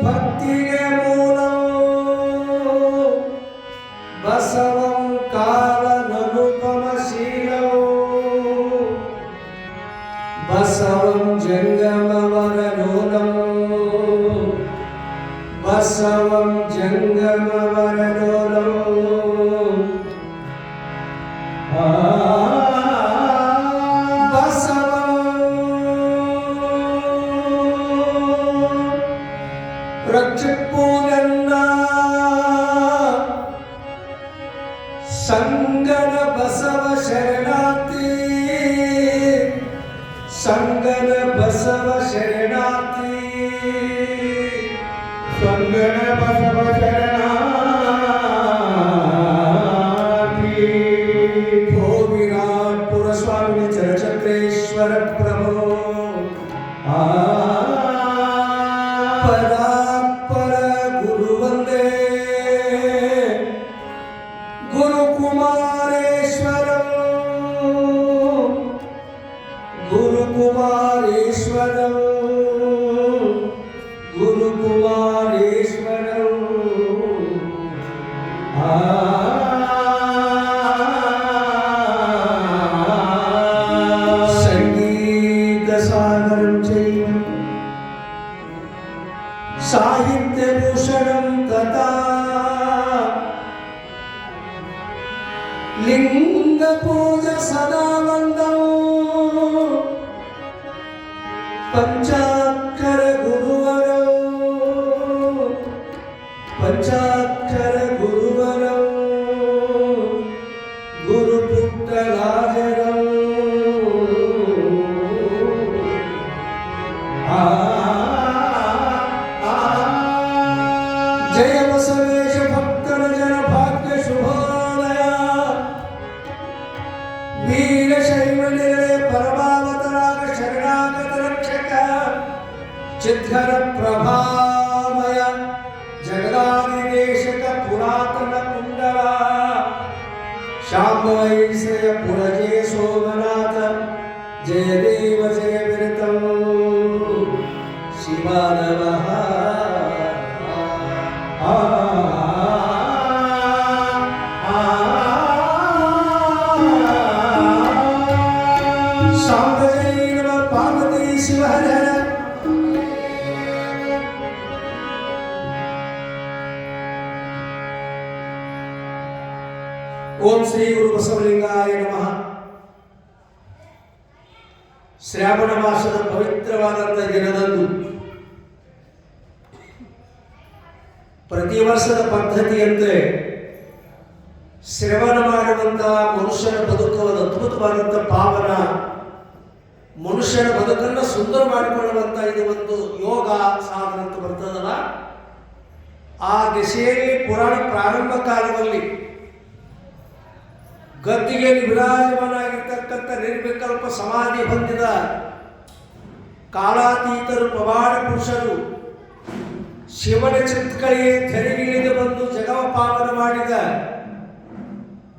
ಭಕ್ತಿಗೆ ಮೂಲಂ ಬಸವಂ ಕಾಲನನುಪಮಶೀಲಂ ಬಸವಂ ಜಂಗಮವರಲೋಲಂ ಬಸವಂ ಜಂಗಮವರಲೋಲಂ ರಕ್ಷಪೂರನ್ನ ಸಂಗನ ಬಸವ ಶರಣಾರ್ಥಿ ಸಂಗನ ಬಸವ ಶರಣಾರ್ಥಿ ಸಂಗನ ಬಸವ ಶರಣಾರ್ಥಿ ಭೋ ವಿರಾಟ್ ಪುರಸ್ವಾಮಿ ಚರಚಕ್ರೇಶ್ವರ ಪ್ರಭೋ ಪರಾತ್ಪರ ಗುರು ವಂದೇ ಗುರು ಕುಮಾರೇಶ್ವರಂ ಗುರು ಕುಮಾರೇಶ್ವರಂ ಗುರು ಕುಮಾರೇಶ್ವರಂ ಸಂಗೀತ ಸಾಗರಂ ಚೈವ साहित्यभूषणं तथा लिंगपूजा सदा वन्दं पंचाक्षर गुरुवरं पंचाक्षर गुरुवरं गुरुपुत्रराजरं जय बसवेश भक्तर जन भाग्य शुभोदय वीर शैव निलय परमावतराग शरणागत रक्षक चिद्धर प्रभामय जगदादिदेशक पुरातन कुंडव शाम्भवैश्रय पुरजय सोमनाथ जय देव जय विरतं शिवानवः पार्वती शिवहर ओम श्री गुरु बसवलिंगाय नमः। ಶ್ರಾವಣ ಮಾಸದ ಪವಿತ್ರವಾದಂಥ ದಿನದಂದು ಪ್ರತಿ ವರ್ಷದ ಪದ್ಧತಿಯಂತೆ ಶ್ರವಣ ಮಾಡುವಂತಹ ಮನುಷ್ಯನ ಬದುಕುವುದು ಅದ್ಭುತವಾದಂಥ ಪಾವನ ಮನುಷ್ಯನ ಬದುಕನ್ನು ಸುಂದರ ಮಾಡಿಕೊಳ್ಳುವಂಥ ಇದು ಒಂದು ಯೋಗ ಸಾಧನ ಅಂತ ಬರ್ತದಲ್ಲ, ಆ ದಿಶೆಯಲ್ಲಿ ಪುರಾಣ ಪ್ರಾರಂಭ ಕಾಲದಲ್ಲಿ ಗದ್ದಿಗೆಯಲ್ಲಿ ವಿರಾಜಮಾನಾಗಿರ್ತಕ್ಕಂಥ ನಿರ್ವಿಕಲ್ಪ ಸಮಾಧಿ ಹೊಂದಿದ ಕಾಲಾತೀತರು ಪವಾಡ ಪುರುಷರು ಶಿವನ ಚಿತ್ಕಳಿಗೆ ತೆರೆಗಿಳಿದು ಬಂದು ಜಗವ ಪಾವನ ಮಾಡಿದ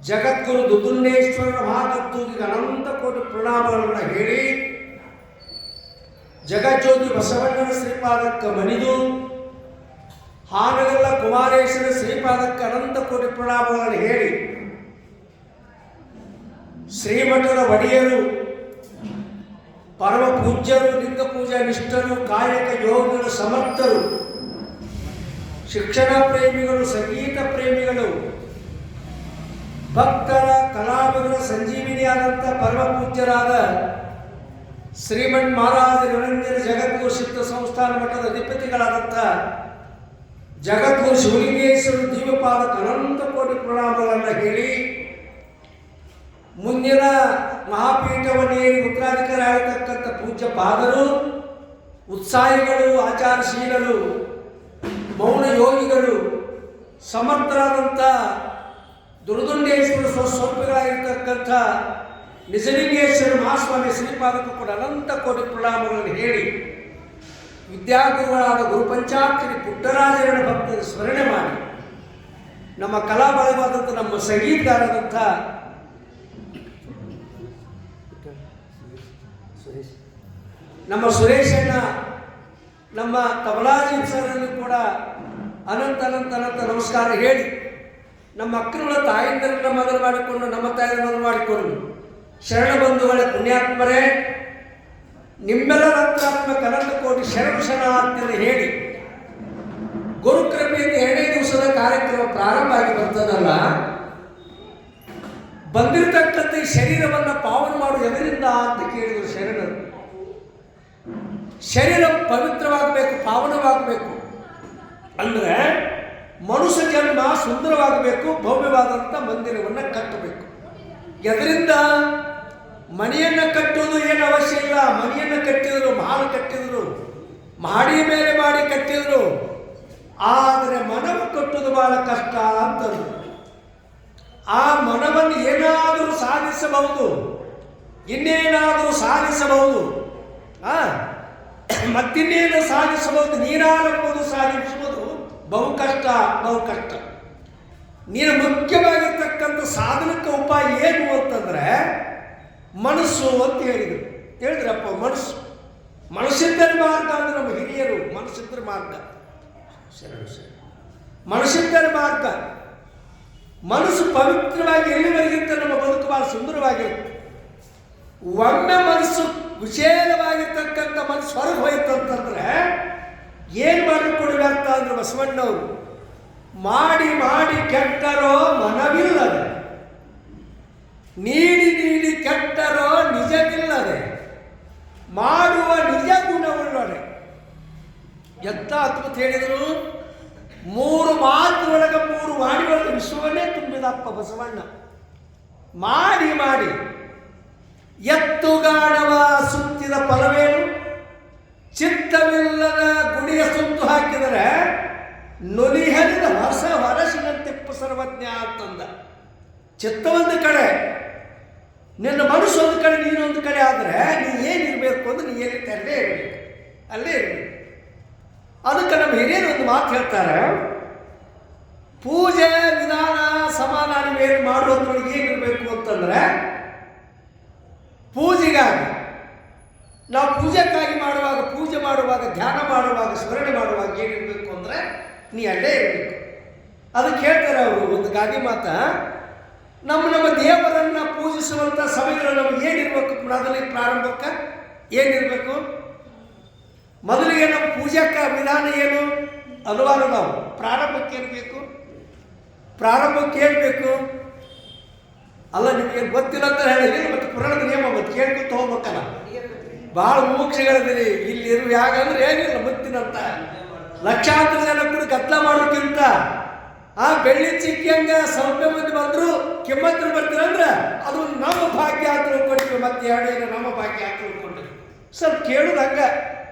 ಜಗದ್ಗುರು ದುದುಂಡೇಶ್ವರನ ಮಹಾತತ್ವಕ್ಕೆ ಅನಂತ ಕೋಟಿ ಪ್ರಣಾಮಗಳನ್ನು ಹೇಳಿ ಜಗಜ್ಯೋತಿ ಬಸವಣ್ಣನ ಶ್ರೀಪಾದಕ್ಕೆ ಮನಿದು ಹಾನಗಲ್ಲ ಕುಮಾರೇಶ್ವರ ಶ್ರೀಪಾದಕ್ಕೆ ಅನಂತ ಕೋಟಿ ಪ್ರಣಾಮಗಳನ್ನು ಹೇಳಿ ಶ್ರೀಮಠದ ಒಡೆಯರು ಪರಮ ಪೂಜ್ಯರು ಲಿಂಗ ಪೂಜಾ ನಿಷ್ಠರು ಕಾಯಕ ಯೋಗಿಗಳು ಸಮರ್ಥರು ಶಿಕ್ಷಣ ಪ್ರೇಮಿಗಳು ಸಂಗೀತ ಪ್ರೇಮಿಗಳು ಭಕ್ತರ ಕಲಾವಿದರ ಸಂಜೀವಿನಿಯಾದಂಥ ಪರಮ ಪೂಜ್ಯರಾದ ಶ್ರೀಮನ್ ಮಹಾರಾಜ ನಿರಂಜನ ಜಗದ್ಗುರು ಸಿದ್ಧ ಸಂಸ್ಥಾನ ಮಠದ ಅಧಿಪತಿಗಳಾದಂಥ ಜಗದ್ಗುರು ಶಿವಲಿಂಗೇಶ್ವರ ದೀಪಪಾದಕ ಅನಂತ ಕೋಟಿ ಪ್ರಣಾಮಗಳನ್ನು ಹೇಳಿ ಮುಂದಿನ ಮಹಾಪೀಠವನ್ನೇ ಉತ್ತರಾಧಿಕಾರಿ ಆಗಿರ್ತಕ್ಕಂಥ ಪೂಜ್ಯ ಪಾದರು ಉತ್ಸಾಹಿಗಳು ಆಚಾರಶೀಲರು ಮೌನ ಯೋಗಿಗಳು ಸಮರ್ಥರಾದಂಥ ದುರ್ದುಂಡೇಶ್ವರ ಸ್ವಸ್ವರೂಪಿಗಳಾಗಿರ್ತಕ್ಕಂಥ ನಿಜಲಿಂಗೇಶ್ವರ ಮಹಾಸ್ವಾಮಿ ಶ್ರೀಪಾದಕ್ಕೂ ಕೂಡ ಅನಂತ ಕೋಟಿ ಪ್ರಣಾಮಗಳನ್ನು ಹೇಳಿ ವಿದ್ಯಾಗುರುಗಳಾದ ಗುರು ಪಂಚಾಕ್ಷರಿ ಪುಟ್ಟರಾಜರ ಭಕ್ತರ ಸ್ಮರಣೆ ಮಾಡಿ ನಮ್ಮ ಕಲಾ ಬಳಗವಾದಂಥ ನಮ್ಮ ಸಂಗೀತಗಾರರಾದಂಥ ನಮ್ಮ ಸುರೇಶಣ್ಣ ನಮ್ಮ ತಬಲಾಜಿ ಸರನ್ನು ಕೂಡ ಅನಂತ ಅನಂತ ಅನಂತ ನಮಸ್ಕಾರ ಹೇಳಿ, ನಮ್ಮ ಮಕ್ಕಳ ತಾಯಿಂದರನ್ನ ಮೊದಲು ಮಾಡಿಕೊಂಡು ನಮ್ಮ ತಾಯಿನ ಮೊದಲು ಮಾಡಿಕೊಂಡು, ಶರಣ ಬಂಧುಗಳೇ ಪುಣ್ಯಾತ್ಮರೇ, ನಿಮ್ಮೆಲ್ಲರ ಅಂತರಾತ್ಮಕ ಅನಂತ ಕೋಟಿ ಶರಣಾರ್ಥಿಯನ್ನು ಹೇಳಿ ಗುರುಕೃಪೆಯಿಂದ 2ನೇ ದಿವಸದ ಕಾರ್ಯಕ್ರಮ ಪ್ರಾರಂಭ ಆಗಿ ಬರ್ತದಲ್ಲ. ಬಂದಿರತಕ್ಕಂಥ ಈ ಶರೀರವನ್ನು ಪಾವನ ಮಾಡುವ ಎದರಿಂದ ಅಂತ ಕೇಳಿದರು ಶರಣರು. ಶರೀರ ಪವಿತ್ರವಾಗಬೇಕು, ಪಾವನವಾಗಬೇಕು ಅಂದರೆ ಮನುಷ್ಯ ಜನ್ಮ ಸುಂದರವಾಗಬೇಕು, ಭವ್ಯವಾದಂಥ ಮಂದಿರವನ್ನು ಕಟ್ಟಬೇಕು. ಎದರಿಂದ? ಮನೆಯನ್ನು ಕಟ್ಟುವುದು ಏನು ಅವಶ್ಯ ಇಲ್ಲ. ಮನೆಯನ್ನು ಕಟ್ಟಿದರು, ಮಹಲ್ ಕಟ್ಟಿದರು, ಮಾಡಿ ಮೇಲೆ ಮಾಡಿ ಕಟ್ಟಿದರು. ಆದರೆ ಮನವು ಕಟ್ಟುವುದು ಬಹಳ ಕಷ್ಟ ಅಂತಂದು. ಆ ಮನವನ್ನು ಏನಾದರೂ ಸಾಧಿಸಬಹುದು, ಇನ್ನೇನಾದರೂ ಸಾಧಿಸಬಹುದು, ಮತ್ತಿನ್ನೇನು ಸಾಧಿಸಬಹುದು. ನೀರಾರಂಭುವುದು ಸಾಧಿಸುವುದು ಬಹು ಕಷ್ಟ, ಬಹು ಕಷ್ಟ. ನೀನು ಮುಖ್ಯವಾಗಿರ್ತಕ್ಕಂಥ ಸಾಧನಕ್ಕೆ ಉಪಾಯ ಏನು ಅಂತಂದರೆ ಮನಸ್ಸು ಅಂತ ಹೇಳಿದ್ರಪ್ಪ. ಮನಸ್ಸಿದ್ದರೆ ಮಾರ್ಗ ಅಂದ್ರೆ ನಮ್ಮ ಹಿರಿಯರು ಮನಸ್ಸಿದ್ದರೆ ಮಾರ್ಗ, ಮನಸ್ಸಿದ್ದರೆ ಮಾರ್ಗ. ಮನಸ್ಸು ಪವಿತ್ರವಾಗಿ ಎಲ್ಲಿವರೆಗಿರುತ್ತೆ ನಮ್ಮ ಬದುಕು ಬಹಳ ಸುಂದರವಾಗಿರುತ್ತೆ. ಒಮ್ಮೆ ಮನಸ್ಸು ವಿಶೇಷವಾಗಿರ್ತಕ್ಕಂಥ ಮನಸ್ಸು ಹೊರಗೆ ಹೋಯ್ತು ಅಂತಂದ್ರೆ ಏನು ಮಾಡಿಕೊಡ್ಬೇಕಂತ ಅಂದ್ರೆ ಬಸವಣ್ಣವರು ಮಾಡಿ ಮಾಡಿ ಕೆಟ್ಟರೋ ಮನವಿಲ್ಲದೆ, ನೀಡಿ ನೀಡಿ ಕೆಟ್ಟರೋ ನಿಜವಿಲ್ಲದೆ, ಮಾಡುವ ನಿಜ ಗುಣವುಳ್ಳರೆ. ಎಂತ ಅದ್ಭುತ ಹೇಳಿದರು. 3 ಮಾತುಗಳೊಳಗೆ 3 ವಾಣಿಯೊಳಗೆ ವಿಶ್ವವನ್ನೇ ತುಂಬಿದಪ್ಪ ಬಸವಣ್ಣ. ಮಾಡಿ ಮಾಡಿ ಎತ್ತುಗಾಡವ ಸುತ್ತಿದ ಫಲವೇನು, ಚಿತ್ತವಿಲ್ಲದ ಗುಡಿಯ ಸುತ್ತು ಹಾಕಿದರೆ ನೊಲಿಹರಿದ ಹೊರಸಿನಂತಿಪ್ಪು ಸರ್ವಜ್ಞ ಅಂತಂದ. ಚಿತ್ತ ಒಂದು ಕಡೆ, ನಿನ್ನ ಮನಸ್ಸು ಒಂದು ಕಡೆ, ನೀನೊಂದು ಕಡೆ ಆದರೆ ನೀ ಏನಿರಬೇಕು ಅಂದ್ರೆ ನೀ ಏನಿರುತ್ತೆ ಅಲ್ಲೇ ಇರಬೇಕು, ಅಲ್ಲೇ ಇರಬೇಕು. ಅದಕ್ಕೆ ನಮ್ಮ ಹಿರಿಯರು ಒಂದು ಮಾತು ಹೇಳ್ತಾರೆ, ಪೂಜೆ ವಿಧಾನ ಸಮಾನ ನೀವೇನು ಮಾಡುವುದ್ರೊಳಗೆ ಏನಿರಬೇಕು ಅಂತಂದರೆ, ಪೂಜೆಗಾಗಿ ನಾವು ಪೂಜೆಗಾಗಿ ಮಾಡುವಾಗ, ಪೂಜೆ ಮಾಡುವಾಗ, ಧ್ಯಾನ ಮಾಡುವಾಗ, ಸ್ಮರಣೆ ಮಾಡುವಾಗ ಏನಿರಬೇಕು ಅಂದರೆ ನೀ ಅಲ್ಲೇ ಇರಬೇಕು. ಅದಕ್ಕೆ ಹೇಳ್ತಾರೆ ಅವರು ಒಂದು ಗಾದಿ ಮಾತ, ನಮ್ಮ ದೇವರನ್ನು ಪೂಜಿಸುವಂಥ ಸಮಯದಲ್ಲಿ ನಮ್ಗೆ ಏನಿರಬೇಕು, ಮೊದಲಿಗೆ ಪ್ರಾರಂಭಕ್ಕೆ ಏನಿರಬೇಕು? ಮೊದಲಿಗೆ ನಮ್ಮ ಪೂಜೆಕ ವಿಧಾನ ಏನು ಅನುವಾದ. ನಾವು ಪ್ರಾರಂಭಕ್ಕೆ ಏನು ಬೇಕು? ಪ್ರಾರಂಭಕ್ಕೆ ಏನು ಬೇಕು? ಅಲ್ಲ, ನಿಮಗೆ ಗೊತ್ತಿಲ್ಲ ಅಂತ ಹೇಳಿದ್ರೆ ಮತ್ತೆ ಪುರಾಣದ ನಿಯಮ ಮತ್ತೆ ಕೇಳ್ಕೊತ ಹೋಗ್ಬೇಕಲ್ಲ. ಭಾಳ ಮೋಕ್ಷಗಳಿದ್ದೀರಿ ಇಲ್ಲಿರು. ಯಾಕಂದ್ರೆ ಏನಿಲ್ಲ ಮುತ್ತಿನಂತ ಲಕ್ಷಾಂತರ ಜನ ಕೂಡ ಗದ್ದಲ ಮಾಡೋಕ್ಕಿಂತ ಬೆಳ್ಳಿ ಚಿಕ್ಕಂಗೆ ಸ್ವಲ್ಪ ಮಂದಿ ಬಂದರು ಕೆಮ್ಮತ್ರ ಬರ್ತೀರಂದ್ರೆ ಅದು ನಮ್ಮ ಭಾಗ್ಯ ಅಂತ ತಿಳ್ಕೊಂಡಿವಿ. ಮತ್ತೆ ಎರಡು ನಮ್ಮ ಭಾಗ್ಯ ಅಂತ ತಿಳ್ಕೊಂಡ್ರಿ. ಸ್ವಲ್ಪ ಕೇಳೋದು ಹಂಗೆ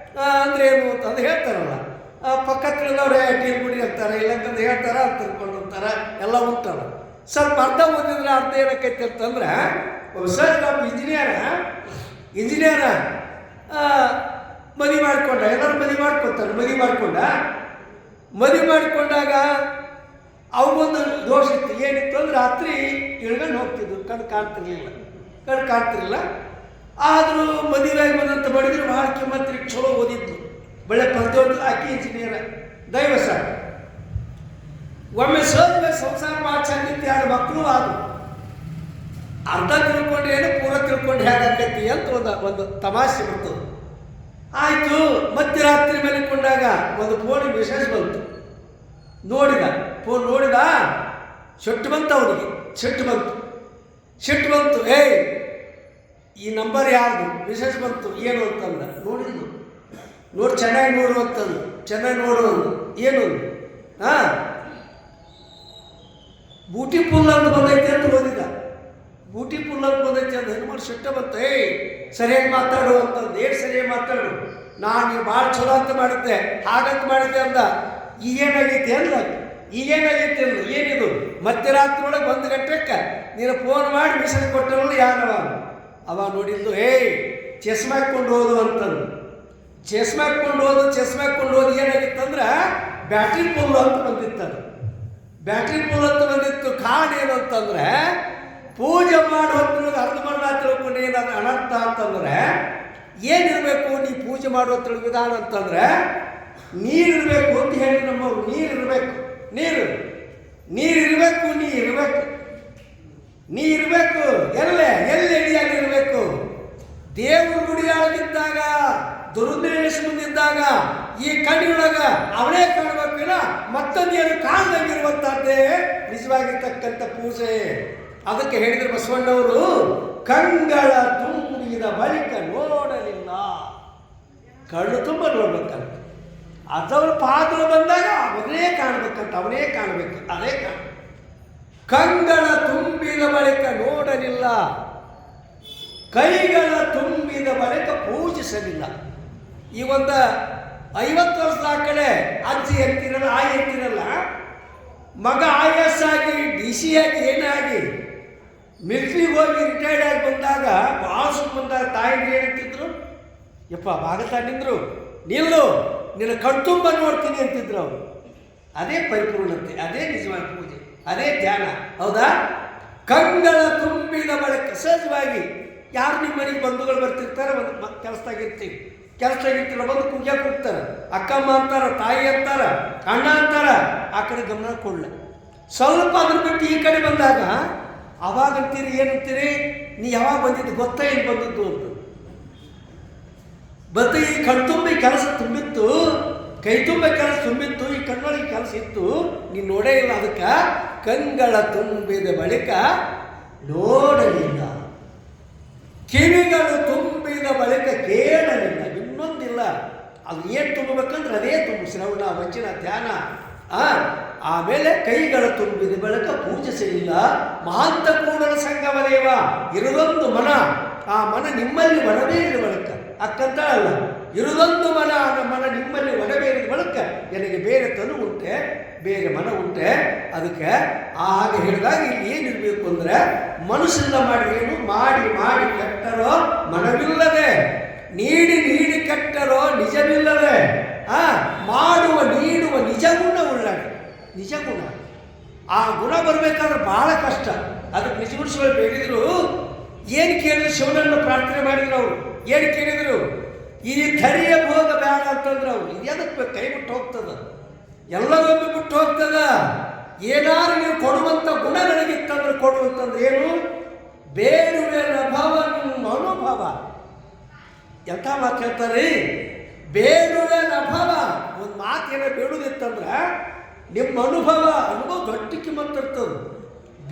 ಅಂದ್ರೆ ಏನು ಅಂತಂದು ಹೇಳ್ತಾರಲ್ಲ, ಪಕ್ಕ ತಿಳಿದವ್ರೆ ಟೀರ್ ಗುಡಿ ಅಂತಾರೆ, ಇಲ್ಲಂತಂದು ಹೇಳ್ತಾರೆ ಅಂತ ತಿಳ್ಕೊಂಡು ಅಂತಾರೆ, ಎಲ್ಲ ಉಂಟಲ್ಲ. ಸ್ವಲ್ಪ ಅರ್ಧ ಓದಿದ್ರೆ ಅರ್ಧ ಏನಕ್ಕೈತಿ ಅಂತಂದ್ರೆ, ಸರ್ ನಮ್ಮ ಇಂಜಿನಿಯರ ಮದುವೆ ಮಾಡ್ಕೊಂಡ, ಎಲ್ಲರೂ ಮದುವೆ ಮಾಡ್ಕೊತಾರೆ. ಮದುವೆ ಮಾಡಿಕೊಂಡಾಗ ಅವಗೊಂದು ದೋಷ ಇತ್ತು. ಏನಿತ್ತು ಅಂದ್ರೆ ರಾತ್ರಿ ಇಳ್ಕೊಂಡು ಹೋಗ್ತಿದ್ರು, ಕಣ್ಣು ಕಾಣ್ತಿರ್ಲಿಲ್ಲ. ಆದರೂ ಮದುವೆಯಾಗಿ ಬಂದಂತ ಮಾಡಿದ್ರು ಭಾಳ ಕಿಮ್ಮತ್ತಿಗೆ ಚಲೋ ಓದಿದ್ದು, ಒಳ್ಳೆ ಪ್ರತಿಯೊಂದು ಆಕಿ ಇಂಜಿನಿಯರ, ದೈವ ಸರ್. ಒಮ್ಮೆ ಸಂಸಾರ ಭಾಳ ಚಂದಿತ್ತು, 2 ಮಕ್ಕಳು ಆದವು. ಅರ್ಧ ತಿಳ್ಕೊಂಡು ಏನು ಪೂರ ತಿಳ್ಕೊಂಡು ಹೇಗಾಕೈತಿ ಅಂತ ಒಂದು ತಮಾಷೆ ಬರ್ತದೆ. ಆಯಿತು, ಮಧ್ಯರಾತ್ರಿ ಮಲಿಕೊಂಡಾಗ ಒಂದು ಫೋನಿಗೆ ಮೆಸೇಜ್ ಬಂತು. ಫೋನ್ ನೋಡಿದ, ಸಿಟ್ಟು ಬಂತು ಅವನಿಗೆ. ಸಿಟ್ಟು ಬಂತು. ಏಯ್, ಈ ನಂಬರ್ ಯಾವುದು? ಮೆಸೇಜ್ ಬಂತು. ಏನು ಅಂತಂದ. ನೋಡಿ ಚೆನ್ನಾಗಿ ನೋಡು ಅಂತಂದು. ಚೆನ್ನಾಗಿ ನೋಡುವಂದು ಏನು? ಬೂಟಿ ಪುಲ್ ಅಂತ ಬಂದೈತೆ ಅಂತ ಓದಿದ. ಬೂಟಿ ಪುಲ್ ಅಂತ ಬಂದೈತೆ ಅಂತ ಏನು ಮಾಡಿ ಸಿಟ್ಟ ಬಂತು. ಏಯ್, ಸರಿಯಾಗಿ ಮಾತಾಡು ಅಂತಂದು. ಏನು ಸರಿಯಾಗಿ ಮಾತಾಡು? ನಾನು ನೀವು ಭಾಳ ಚಲೋ ಅಂತ ಮಾಡಿದ್ದೆ, ಹಾಗಂತ ಮಾಡಿದ್ದೆ ಅಂದ. ಈಗೇನಾಗೈತಿ ಅಂದ. ಏನಿದು? ಮಧ್ಯರಾತ್ರಿ ಒಳಗೆ 1 ಗಂಟೆಗೆ ನೀನು ಫೋನ್ ಮಾಡಿ ಮೆಸೇಜ್ ಕೊಟ್ಟರಲ್ಲ ಯಾರವ? ಅವ ನೋಡಿದ್ದು, ಏಯ್ ಚಸ್ಮಾ ಹಾಕ್ಕೊಂಡು ಹೋದು ಅಂತಂದು. ಚಸ್ಮಾ ಹಾಕ್ಕೊಂಡು ಹೋದು ಏನಾಗಿತ್ತಂದ್ರೆ ಬ್ಯಾಟ್ರಿ ಫುಲ್ ಅಂತ ಬಂದಿತ್ತು. ಕಾರಣ ಏನು ಅಂತಂದ್ರೆ, ಪೂಜೆ ಮಾಡೋ ಹೊತ್ತಿನೊಳಗೆ ಅರ್ಧಮರ್ಧ ತಿಳ್ಕೊಂಡು ಏನಾದ್ರು ಅನರ್ಥ ಅಂತಂದ್ರೆ ಏನಿರಬೇಕು? ನೀ ಪೂಜೆ ಮಾಡೋ ವಿಧಾನ ಅಂತಂದ್ರೆ ನೀರಿರಬೇಕು ಅಂತ ಹೇಳಿ ನಮ್ಮವ್ರು. ನೀರಿರಬೇಕು, ನೀರಿರಬೇಕು, ನೀರಿರಬೇಕು. ಎಲ್ಲಿ ಅಡಿಯಾಗಿರ್ಬೇಕು? ದೇವ್ರ ಗುಡಿಯಾಗಿದ್ದಾಗ, ದುರುದ್ದೇಶ ಮುಂದಿದ್ದಾಗ ಈ ಕಣ್ಣಿನೊಳಗ ಅವನೇ ಕಾಣಬೇಕಿಲ್ಲ, ಮತ್ತೊಂದೇನು ಕಾಣದಂಗಿರುವಂತಹದ್ದೇ ನಿಜವಾಗಿರ್ತಕ್ಕಂಥ ಪೂಜೆ. ಅದಕ್ಕೆ ಹೇಳಿದ್ರು ಬಸವಣ್ಣವರು, ಕಂಗಳ ತುಂಬಿದ ಬಳಿಕ ನೋಡಲಿಲ್ಲ. ಕಣ್ಣು ತುಂಬ ನೋಡ್ಬೇಕಂತ, ಅದವ್ರ ಪಾತ್ರ ಬಂದಾಗ ಅವನೇ ಕಾಣಬೇಕಂತ, ಅವನೇ ಕಾಣಬೇಕು, ಅದೇ ಕಾಣ. ಕಂಗಳ ತುಂಬಿದ ಬಳಿಕ ನೋಡಲಿಲ್ಲ, ಕೈಗಳ ತುಂಬಿದ ಬಳಿಕ ಪೂಜಿಸಲಿಲ್ಲ. ಈ ಒಂದು 50 ವರ್ಷದ ಆ ಕಡೆ ಅಜ್ಜಿ ಅಂತಿರಲ್ಲ, ಆಯಿ ಅಂತಿರಲ್ಲ, ಮಗ IAS ಆಗಿ DC ಆಗಿ ಏನಾಗಿ ಮಿಲ್ಟ್ರಿಗೆ ಹೋಗಿ ರಿಟೈರ್ಡ್ ಆಗಿ ಬಂದಾಗ, ಭಾಳ ಬಂದಾಗ ತಾಯಿಗೆ ಏನಂತಿದ್ರು, ಯಪ್ಪ ಭಾಗತ ನಿಂದ್ರು, ನಿಲ್ಲು, ನಿನ್ನ ಕಣ್ತುಂಬ ನೋಡ್ತೀನಿ ಅಂತಿದ್ರು ಅವರು. ಅದೇ ಪರಿಪೂರ್ಣತೆ, ಅದೇ ನಿಜವಾದ ಪೂಜೆ, ಅದೇ ಧ್ಯಾನ. ಹೌದಾ? ಕಂಗಳ ತುಂಬಿದ ಬಳಿಕ ಸಹಜವಾಗಿ ಯಾರು ನಿಮ್ಮ ಮನೆಗೆ ಬಂಧುಗಳು ಬರ್ತಿರ್ತಾರೆ, ಒಂದು ಕೆಲಸದಾಗಿರ್ತಿಲ್ಲ, ಬಂದು ಪೂಜೆ ಕೊಡ್ತಾರೆ, ಅಕ್ಕಮ್ಮ ಅಂತಾರ, ತಾಯಿ ಅಂತಾರ, ಅಣ್ಣ ಅಂತಾರ, ಆ ಕಡೆ ಗಮನ ಕೊಡಲ. ಸ್ವಲ್ಪ ಅದ್ರ ಬಿಟ್ಟು ಈ ಕಡೆ ಬಂದಾಗ ಅವಾಗಂತೀರಿ, ಏನಂತೀರಿ, ನೀ ಯಾವಾಗ ಬಂದಿದ್ದು ಗೊತ್ತಾ, ಇಲ್ಲಿ ಬಂದದ್ದು ಅಂತ. ಬತ್ತ ಈ ಕಣ್ತುಂಬಿ ಕೆಲಸ ತುಂಬಿತ್ತು, ಕೈ ತುಂಬ ಕೆಲಸ ತುಂಬಿತ್ತು, ಈ ಕಣ್ಣೊಳಗೆ ಕೆಲಸ ಇತ್ತು, ನೀನು ನೋಡೇ ಇಲ್ಲ. ಅದಕ್ಕೆ ಕಂಗಳ ತುಂಬಿದ ಬಳಿಕ ನೋಡಲಿಲ್ಲ, ಕಿವಿಗಳು ತುಂಬಿದ ಬಳಿಕ ಕೇಳಲಿಲ್ಲ. ಇನ್ನೊಂದಿಲ್ಲ, ಅದು ಏನು ತುಂಬಬೇಕಂದ್ರೆ ಅದೇ ತುಂಬ, ಶ್ರವಣ, ವಚನ, ಧ್ಯಾನ. ಆಮೇಲೆ ಕೈಗಳ ತುಂಬಿದ ಬಳಿಕ ಪೂಜಿಸಲಿಲ್ಲ. ಮಹಾಂತ ಕೂಡಲ ಸಂಗಮದೇವ, ಇರುದೊಂದು ಮನ, ಆ ಮನ ನಿಮ್ಮಲ್ಲಿ ಒಡಬೇರಿದ ಬಳಿಕ, ಅಕ್ಕಂತಲ್ಲ, ಇರುದೊಂದು ಮನ, ಆ ಮನ ನಿಮ್ಮಲ್ಲಿ ಒಡಬೇರಿದ ಬಳಿಕ ನನಗೆ ಬೇರೆ ತನು ಉಂಟೆ, ಬೇರೆ ಮನ ಉಂಟೆ. ಅದಕ್ಕೆ ಆಗ ಹೇಳಿದಾಗ ಇಲ್ಲಿ ಏನಿರಬೇಕು ಅಂದರೆ, ಮನಸ್ಸಿಂದ ಮಾಡಿ ಏನು ಮಾಡಿ ಕೆಟ್ಟರೋ ಮನವಿಲ್ಲದೆ, ನೀಡಿ ಕೆಟ್ಟರೋ ನಿಜವಿಲ್ಲದೆ, ಮಾಡುವ ನೀಡುವ ನಿಜಗುಣ ಉಳ್ಳಾಡಿ. ನಿಜಗುಣ, ಆ ಗುಣ ಬರಬೇಕಾದ್ರೆ ಬಹಳ ಕಷ್ಟ. ಅದಕ್ಕೆ ನಿಜಗುಣಿಸುವರು ಬೇಡಿದ್ರು. ಏನು ಕೇಳಿದ್ರು? ಶಿವನನ್ನು ಪ್ರಾರ್ಥನೆ ಮಾಡಿದ್ರು ಅವರು. ಏನು ಕೇಳಿದರು? ಈ ಧರಿಯ ಭೋಗ ಬೇಡ ಅಂತಂದ್ರೆ ಅವರು. ಇದಕ್ಕೆ ಕೈ ಬಿಟ್ಟು ಹೋಗ್ತದ, ಎಲ್ಲದೊಮ್ಮೆ ಬಿಟ್ಟು ಹೋಗ್ತದ. ಏನಾರು ನೀವು ಕೊಡುವಂಥ ಗುಣ ನನಗಿತ್ತಂದ್ರೆ ಕೊಡುವಂತಂದ್ರೆ ಏನು? ಬೇಡುವೆ ಅನುಭವ, ನಿಮ್ಮ ಅನುಭವ. ಎಂಥ ಮಾತು ಹೇಳ್ತಾರೆ? ಬೇಡುವೆ ಅನುಭವ. ಒಂದು ಮಾತೇನ ಬೇಡುವುದಿತ್ತಂದ್ರೆ ನಿಮ್ಮ ಅನುಭವ ಗಟ್ಟಿಗೆ ಮಾತಿರ್ತದೆ.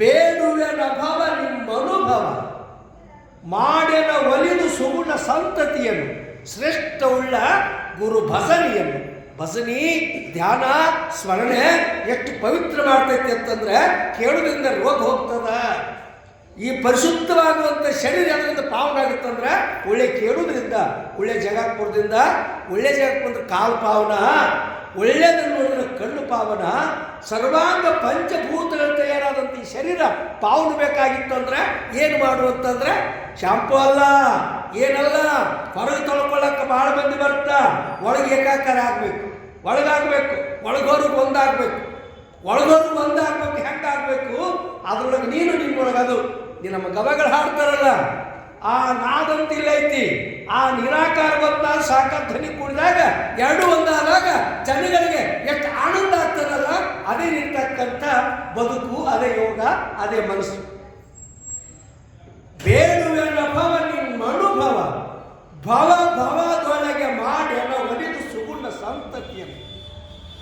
ಬೇಡುವೆ ಅನುಭವ, ನಿಮ್ಮ ಅನುಭವ. ಮಾಡೆನ ಒಲಿದು ಸುಗುಣ ಸಂತತಿಯನ್ನು, ಶ್ರೇಷ್ಠ ಉಳ್ಳ ಗುರು ಭಜನಿಯನ್ನು. ಭಜನಿ, ಧ್ಯಾನ, ಸ್ಮರಣೆ ಎಷ್ಟು ಪವಿತ್ರ ಮಾಡ್ತೈತಿ ಅಂತಂದ್ರೆ ಕೇಳೋದ್ರಿಂದ ರೋಗ ಹೋಗ್ತದ. ಈ ಪರಿಶುದ್ಧವಾಗುವಂಥ ಶರೀರ ಅದರಿಂದ ಪಾವನ ಆಗುತ್ತಂದ್ರೆ ಒಳ್ಳೆ ಕೇಳೋದ್ರಿಂದ, ಒಳ್ಳೆ ಜಗಕ್ಕೆ ಬರೋದ್ರಿಂದ. ಒಳ್ಳೆ ಜಗಕ್ಕೆ ಬಂದ್ರೆ ಕಾಲು ಪಾವನ, ಒಳ್ಳೆಯದನ್ನು ನೋಡಿದ್ರೆ ಕಣ್ಣು ಪಾವನ. ಸರ್ವಾಂಗ ಪಂಚಭೂತಗಳು ತಯಾರಾದಂಥ ಈ ಶರೀರ ಪಾವನ ಬೇಕಾಗಿತ್ತಂದ್ರೆ ಏನು ಮಾಡುವಂತಂದ್ರೆ ಶಾಂಪು ಅಲ್ಲ, ಏನಲ್ಲ, ಹೊರಗೆ ತೊಳ್ಕೊಳ್ಳೋಕೆ ಭಾಳ ಮಂದಿ ಬರ್ತಾ, ಒಳಗೆ ಏಕಾಕಾರ ಆಗಬೇಕು, ಒಳಗಾಗಬೇಕು, ಒಳಗೋರ್ಗೆ ಒಂದಾಗಬೇಕು, ಒಳಗೋರ್ಗೆ ಒಂದಾಗಬೇಕು. ಹೆಂಗಾಗಬೇಕು? ಅದ್ರೊಳಗೆ ನೀನು ನಿನ್ನೊಳಗದು. ನೀ ನಮ್ಮ ಗವಗಳು ಹಾಡ್ತಾರಲ್ಲ, ಆ ನಾದಂತಿಲ್ಲ ಐತಿ, ಆ ನಿರಾಕಾರ ಬಂದಾಗ ಸಾಕ ಧ್ವನಿ ಕೂಡಿದಾಗ ಎರಡು ಒಂದಾದಾಗ ಜನಗಳಿಗೆ ಎಷ್ಟು ಆನಂದ ಆಗ್ತದಲ್ಲ, ಅದೇ ಇರ್ತಕ್ಕಂಥ ಬದುಕು, ಅದೇ ಯೋಗ, ಅದೇ ಮನಸ್ಸು. ಬೇಡುವೆ ಅನುಭವ, ನಿಮ್ಮ ಅನುಭವ. ಭವದೊಳಗೆ ಮಾಡೆನ ಒಲಿದು ಸುಗುಣ ಸಂತತಿಯನ್ನು,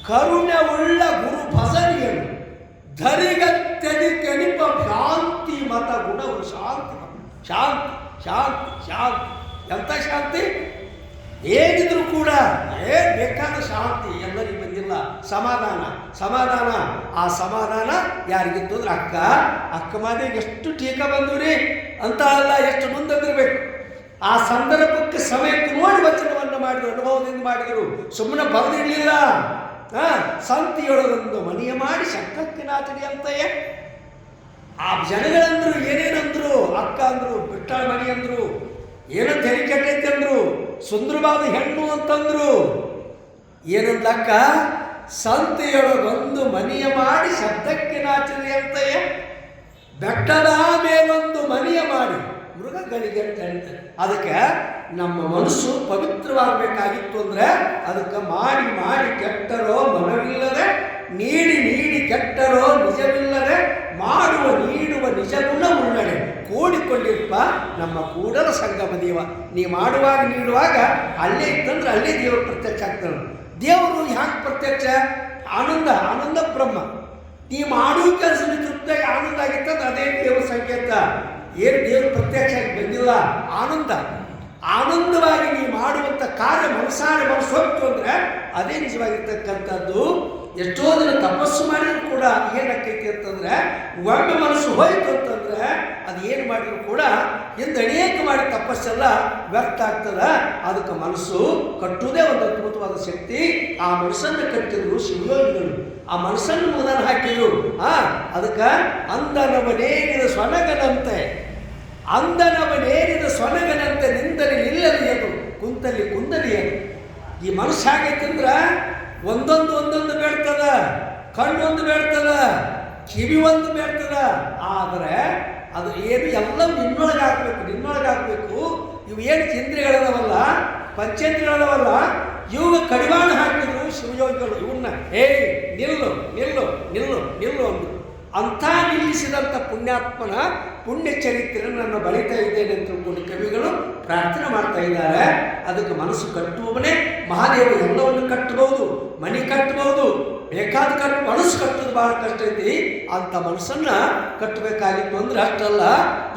ಕರುಣೆ ಉಳ್ಳ ಗುರು ಭಜನಿಯನ್ನು, ಧರಿಗತ್ಯದಿ ಕೆಣಿಪ ಶಾಂತಿ ಮತ ಗುಣವು. ಶಾಂತಿ, ಶಾಂತಿ, ಶಾಂತಿ, ಶಾಂತಿ. ಎಂಥ ಶಾಂತಿ? ಏನಿದ್ರು ಕೂಡ ಬೇಕಾದ ಶಾಂತಿ ಎಲ್ಲರಿಗೂ ಬಂದಿಲ್ಲ. ಸಮಾಧಾನ, ಸಮಾಧಾನ. ಆ ಸಮಾಧಾನ ಯಾರಿಗಿತ್ತು ಅಂದ್ರೆ ಅಕ್ಕ ಮಾದಿಗೆ ಎಷ್ಟು ಟೀಕಾ ಬಂದವ್ರಿ ಅಂತ ಅಲ್ಲ, ಎಷ್ಟು ಮುಂದಿರಬೇಕು. ಆ ಸಂದರ್ಭಕ್ಕೆ ಸಮಯಕ್ಕೆ ನೋಡಿ ವಚನವನ್ನು ಮಾಡಿದರು, ಅನುಭವದಿಂದ ಮಾಡಿದರು, ಸುಮ್ಮನೆ ಬರೆದಿರಲಿಲ್ಲ. ಸಂತಿಯೊಳಗೊಂದು ಮನೆಯ ಮಾಡಿ ಶಕ್ತಕ್ಕೆ ನಾಚಡಿ ಅಂತಯ್ಯ. ಆ ಜನಗಳಂದ್ರು ಏನೇನಂದ್ರು, ಅಕ್ಕ ಅಂದ್ರು, ಬಿಟ್ಟಾಳ ಮಣಿ ಅಂದ್ರು, ಏನೋ ತೆರಿ ಕೆಟ್ಟೈತಿ ಅಂದ್ರು, ಸುಂದರವಾದ ಹೆಣ್ಣು ಅಂತಂದ್ರು. ಏನಂದ ಅಕ್ಕ? ಸಂತೆಯೊಳಗೊಂದು ಮನೆಯ ಮಾಡಿ ಶಬ್ದಕ್ಕೆ ನಾಚರಿ ಅಂತಯ್ಯ. ಬೆಟ್ಟದ ಮೇಲೊಂದು ಮನೆಯ ಮಾಡಿ ಮೃಗಗಳಿಗೆ ಅಂತ. ಅದಕ್ಕೆ ನಮ್ಮ ಮನಸ್ಸು ಪವಿತ್ರವಾಗಬೇಕಾಗಿತ್ತು ಅಂದರೆ ಅದಕ್ಕೆ ಮಾಡಿ ಮಾಡಿ ಕೆಟ್ಟರೋ ಮನವಿಲ್ಲದೆ, ನೀಡಿ ನೀಡಿ ಕೆಟ್ಟರೋ ನಿಜವಿಲ್ಲದೆ, ಮಾಡುವ ನೀಡುವ ನಿಜಗುಣ ಉಳ್ಳಡೆ ಕೂಡಿಕೊಂಡಿರ್ಪ ನಮ್ಮ ಕೂಡಲ ಸಂಗಮ ದೇವ. ನೀ ಮಾಡುವಾಗ ನೀಡುವಾಗ ಅಲ್ಲೇ ಇತ್ತಂದ್ರೆ ಅಲ್ಲೇ ದೇವರು ಪ್ರತ್ಯಕ್ಷ ಆಗ್ತಾನೆ. ದೇವರು ಹ್ಯಾಂಗೆ ಪ್ರತ್ಯಕ್ಷ? ಆನಂದ, ಆನಂದ ಬ್ರಹ್ಮ. ನೀ ಮಾಡುವ ಕೆಲಸ ತೃಪ್ತಿಯಾಗಿ ಆನಂದ ಆಗಿತ್ತಂದ್ರೆ ಅದೇ ದೇವ್ರ ಸಂಕೇತ. ಏನು ದೇವರು ಪ್ರತ್ಯಕ್ಷ ಆಗಿ ಬಂದಿಲ್ಲ, ಆನಂದ. ಆನಂದವಾಗಿ ನೀ ಮಾಡುವಂಥ ಕಾರ್ಯ ಮನಸ್ಸಾರೆ ಮನಸ್ಸು ಹೋಗ್ತು ಅಂದರೆ ಅದೇ ನಿಜವಾಗಿರ್ತಕ್ಕಂಥದ್ದು. ಎಷ್ಟೋ ದಿನ ತಪಸ್ಸು ಮಾಡಿದ್ರು ಕೂಡ ಏನಾಕೈತಿ ಅಂತಂದ್ರೆ, ಒಮ್ಮೆ ಮನಸ್ಸು ಹೋಯ್ತು ಅಂತಂದ್ರೆ ಅದು ಏನು ಮಾಡಿದ್ರು ಕೂಡ ಎಂದು ಅನೇಕ ಮಾಡಿ ತಪಸ್ಸೆಲ್ಲ ವ್ಯರ್ಥ ಆಗ್ತದ. ಅದಕ್ಕೆ ಮನಸ್ಸು ಕಟ್ಟುವುದೇ ಒಂದು ಅದ್ಭುತವಾದ ಶಕ್ತಿ. ಆ ಮನಸ್ಸನ್ನು ಕಟ್ಟಿದ್ರು ಶಿವಯೋಗಿಗಳು, ಆ ಮನಸ್ಸನ್ನು ಮುದನ ಹಾಕಿದ್ರು. ಅದಕ್ಕೆ ಅಂದನವನೇರಿದ ಸ್ವನಗನಂತೆ, ಅಂದನವನೇರಿದ ಸ್ವನಗನಂತೆ ನಿಂದಲಿ ನಿಲ್ಲಲಿಯದು, ಕುಂತಲಿ ಕುಂದಲಿಯದು. ಈ ಮನಸ್ಸು ಆಗೈತಂದ್ರೆ ಒಂದೊಂದು ಒಂದೊಂದು ಬೇಡ್ತದ, ಕಣ್ಣೊಂದು ಬೇಡ್ತದ, ಕಿವಿ ಒಂದು ಬೇಡ್ತದ. ಆದರೆ ಅದು ಏನು ಎಲ್ಲ ನಿನ್ನೊಳಗೆ ಹಾಕಬೇಕು, ನಿನ್ನೊಳಗೆ ಹಾಕಬೇಕು. ಇವು ಏನು ಇಂದ್ರಿಯಗಳದವಲ್ಲ, ಪಂಚೇಂದ್ರಿಯಗಳದವಲ್ಲ, ಇವು ಕಡಿವಾಣ ಹಾಕಿದ್ರು ಶಿವಯೋಗಿಗಳು. ಇವನ್ನ ನಿಲ್ಲು ನಿಲ್ಲು ನಿಲ್ಲು ನಿಲ್ಲು ಅಂದರು. ಅಂಥ ನಿಲ್ಲಿಸಿದಂಥ ಪುಣ್ಯಾತ್ಮನ ಪುಣ್ಯ ಚರಿತ್ರೆ ನನ್ನ ಬಳಿತಾ ಇದ್ದೇನೆ ಅಂತ ತಿಳ್ಕೊಂಡು ಕವಿಗಳು ಪ್ರಾರ್ಥನೆ ಮಾಡ್ತಾ ಇದ್ದಾರೆ. ಅದಕ್ಕೆ ಮನಸ್ಸು ಕಟ್ಟುವವನೇ ಮಹಾದೇವ. ಎಲ್ಲವನ್ನು ಕಟ್ಟಬಹುದು, ಮನೆ ಕಟ್ಟಬಹುದು, ಬೇಕಾದ ಮನಸ್ಸು ಕಟ್ಟೋದು ಭಾಳ ಕಷ್ಟ ಐತಿ. ಅಂಥ ಮನಸ್ಸನ್ನು ಕಟ್ಟಬೇಕಾಗಿತ್ತು ಅಂದ್ರೆ ಅಷ್ಟಲ್ಲ,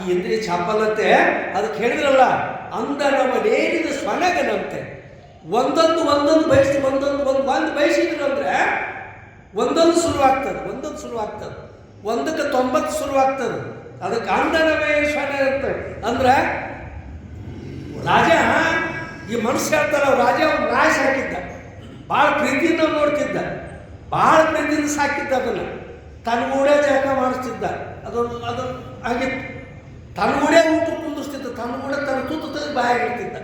ಈ ಇಂದ್ರಿಯ ಚಾಪಲತೆ. ಅದಕ್ಕೆ ಹೇಳಿದ್ರಲ್ಲ, ಅಂದನವನೇರಿದ ಸ್ವನಗನಂತೆ. ಒಂದೊಂದು ಒಂದೊಂದು ಬಯಸಿ ಒಂದು ಬಯಸಿದ್ರು ಅಂದರೆ ಒಂದೊಂದು ಶುರುವಾಗ್ತದೆ, ಒಂದೊಂದು ಶುರುವಾಗ್ತದೆ, ಒಂದಕ್ಕೆ 90 ಶುರುವಾಗ್ತದೆ. ಅದಕ್ಕೆ ಅಂದನವೇ ಸ್ವನ ಇರ್ತದೆ. ಅಂದ್ರೆ ರಾಜ, ಈ ಮನುಷ್ಯ ಹೇಳ್ತಾರ, ರಾಜ ಅವ್ನು ನಾಯಿ ಸಾಕಿದ್ದ, ಭಾಳ ಪ್ರೀತಿಯಿಂದ ನೋಡ್ತಿದ್ದ, ಭಾಳ ಪ್ರೀತಿಯಿಂದ ಸಾಕಿದ್ದ. ಅದನ್ನು ತನ್ನಗೂಡೆ ಜಳಕ ಮಾಡಿಸ್ತಿದ್ದ. ಅದು ಆಗಿತ್ತು. ತನ್ನಗೂಡೆ ಊಟ ಕುಂದಿಸ್ತಿದ್ದ, ತನ್ನಗೂಡೆ ತನ್ನ ತೂತು ತೆಗೆದು ಬಾಯಾಗಿರ್ತಿದ್ದ.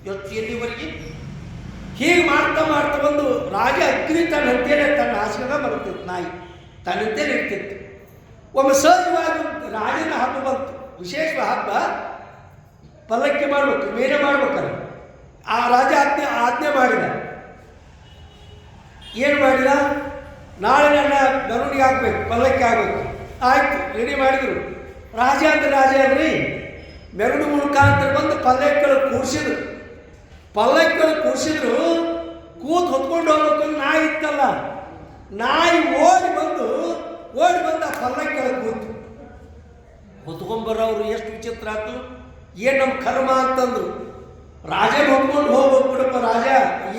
ಇವತ್ತು ಎಲ್ಲಿವರೆಗೆ ಹೀಗೆ ಮಾಡ್ತಾ ಮಾಡ್ತಾ ಬಂದು ರಾಜ ಅಗ್ನಿ ತನ್ನ ಹಂತೇನೆ ತನ್ನ ಹಾಸಿಗೆ ಬರುತ್ತಿತ್ತು. ನಾಯಿ ತನ್ನ ಹಂತೇನೆ ಇರ್ತಿತ್ತು. ಒಮ್ಮೆ ಸಹಜವಾಗಿ ರಾಜನ ಹಬ್ಬ ಬಂತು, ವಿಶೇಷ ಹಬ್ಬ. ಪಲ್ಲಕ್ಕಿ ಮಾಡ್ಬೇಕು, ಮೇನೆ ಮಾಡ್ಬೇಕಲ್ಲ. ಆ ರಾಜ ಆಜ್ಞೆ ಮಾಡಿದ. ಏನು ಮಾಡಿದ? ನಾಳೆ ನನ್ನ ಮೆರವಣಿಗೆ ಆಗ್ಬೇಕು, ಪಲ್ಲಕ್ಕಿ ಆಗ್ಬೇಕು. ಆಯ್ತು, ರೆಡಿ ಮಾಡಿದ್ರು. ರಾಜ ಅಲ್ರಿ, ಮೆರವಣಿಗೆ ಮುಖಾಂತರ ಬಂದು ಪಲ್ಲಕ್ಕಿಗಳು ಕೂರಿಸಿದ್ರು. ಪಲ್ಲಕ್ಕಿಗಳು ಕೂರಿಸಿದ್ರು, ಕೂತು ಹೊತ್ಕೊಂಡು ಹೋಗ್ಬೇಕು. ನಾಯಿ ಇತ್ತಲ್ಲ, ನಾಯಿ ಓಡಿ ಬಂದು ಆ ಪಲ್ಲಕ್ಕಿಗಳು ಕೂತು ಹೊತ್ಕೊಂಡ್ಬರೋರು. ಎಷ್ಟು ವಿಚಿತ್ರ ಆಯ್ತು. ಏನು ನಮ್ಮ ಕರ್ಮ ಅಂತಂದ್ರು. ರಾಜನ ಹೊತ್ಕೊಂಡು ಹೋಗ್ಬೇಕು ಬಿಡಪ್ಪ, ರಾಜ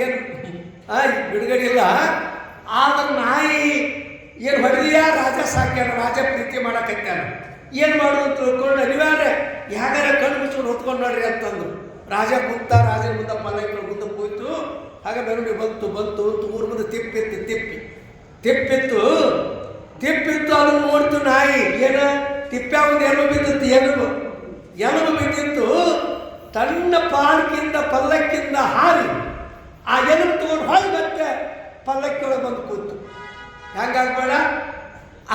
ಏನು ಬಿಡುಗಡೆ ಇಲ್ಲ. ಆದ್ರೆ ನಾಯಿ ಏನು ಹೊಡೆದಿಯ, ರಾಜ ಸಾಕ್ಯಾನ, ರಾಜ ಪ್ರೀತಿ ಮಾಡಕತ್ತಾನ. ಏನು ಮಾಡೋದು ಅಂತ ತಿಳ್ಕೊಂಡು ಅನಿವಾರ್ಯ ಯಾಗಾರ ಕಣ್ಣು ಮುಚ್ಕೊಂಡು ಹೊತ್ಕೊಂಡು ನೋಡ್ರಿ ಅಂತಂದ್ರು. ರಾಜ ಕುಂತ, ರಾಜನ ಮುಂದೆ ಪಲ್ಲಕ್ಕಿಗಳು ಮುಂದೆ ಕೂಯ್ತು. ಹಾಗೆ ಮೆರವಣಿಗೆ ಬಂತು. ಊರ ಮುಂದೆ ತಿಪ್ಪಿತ್ತು. ಅದನ್ನು ನೋಡ್ತು ನಾಯಿ. ಏನು ತಿಪ್ಪ ಒಂದು ಎಲುಬು ಬಿದ್ದಿತ್ತು, ಎಲುಬು ಬಿದ್ದಿತ್ತು. ತನ್ನ ಪಾರ್ಕಿಂದ ಪಲ್ಲಕ್ಕಿಂದ ಹಾರಿ ಆ ಎಲುಬು ತಗೊಂಡು ಹೊಳಿ ಮತ್ತೆ ಪಲ್ಲಕ್ಕಿಯೊಳಗೆ ಬಂದು ಕೂತು. ಹೆಂಗಾಗ್ಬೇಡ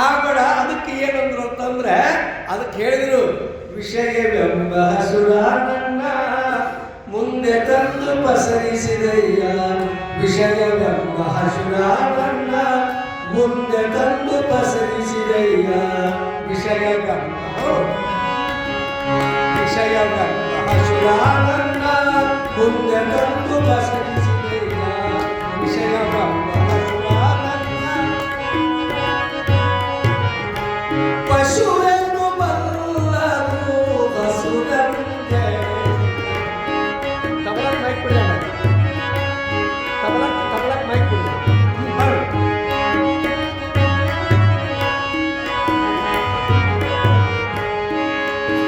ಆಗಬೇಡ. ಅದಕ್ಕೆ ಏನಂದ್ರು ಅಂತಂದ್ರೆ, ಅದಕ್ಕೆ ಹೇಳಿದ್ರು, ವಿಷಯವೆಂಬ ಹಸುರ ನನ್ನ ಮುಂದೆ ತಂದು ಪಸರಿಸಿದಯ್ಯ. ವಿಷಯವೆಂಬ ಹಸುರ ನನ್ನ ಮುಂದೆ ತಂದು ಪಸರಿಸಿದಯ್ಯ. ವಿಷಯವೆಂಬ ಹಸುರ ನನ್ನ ಮುಂದೆ ತಂದು ಪಸರಿಸಿದಯ್ಯ. ವಿಷಯವೆಂಬ ಹಸುರ ನನ್ನ ಪಶುವೆನ್ನು ಬಲ್ಲದು ಹಸುರಂತೆ. ತಬಲಕ್ ಮೈಕ್ ಬಿಡ, ತಬಲಕ್ ಮೈಕ್ ಬಿಡ.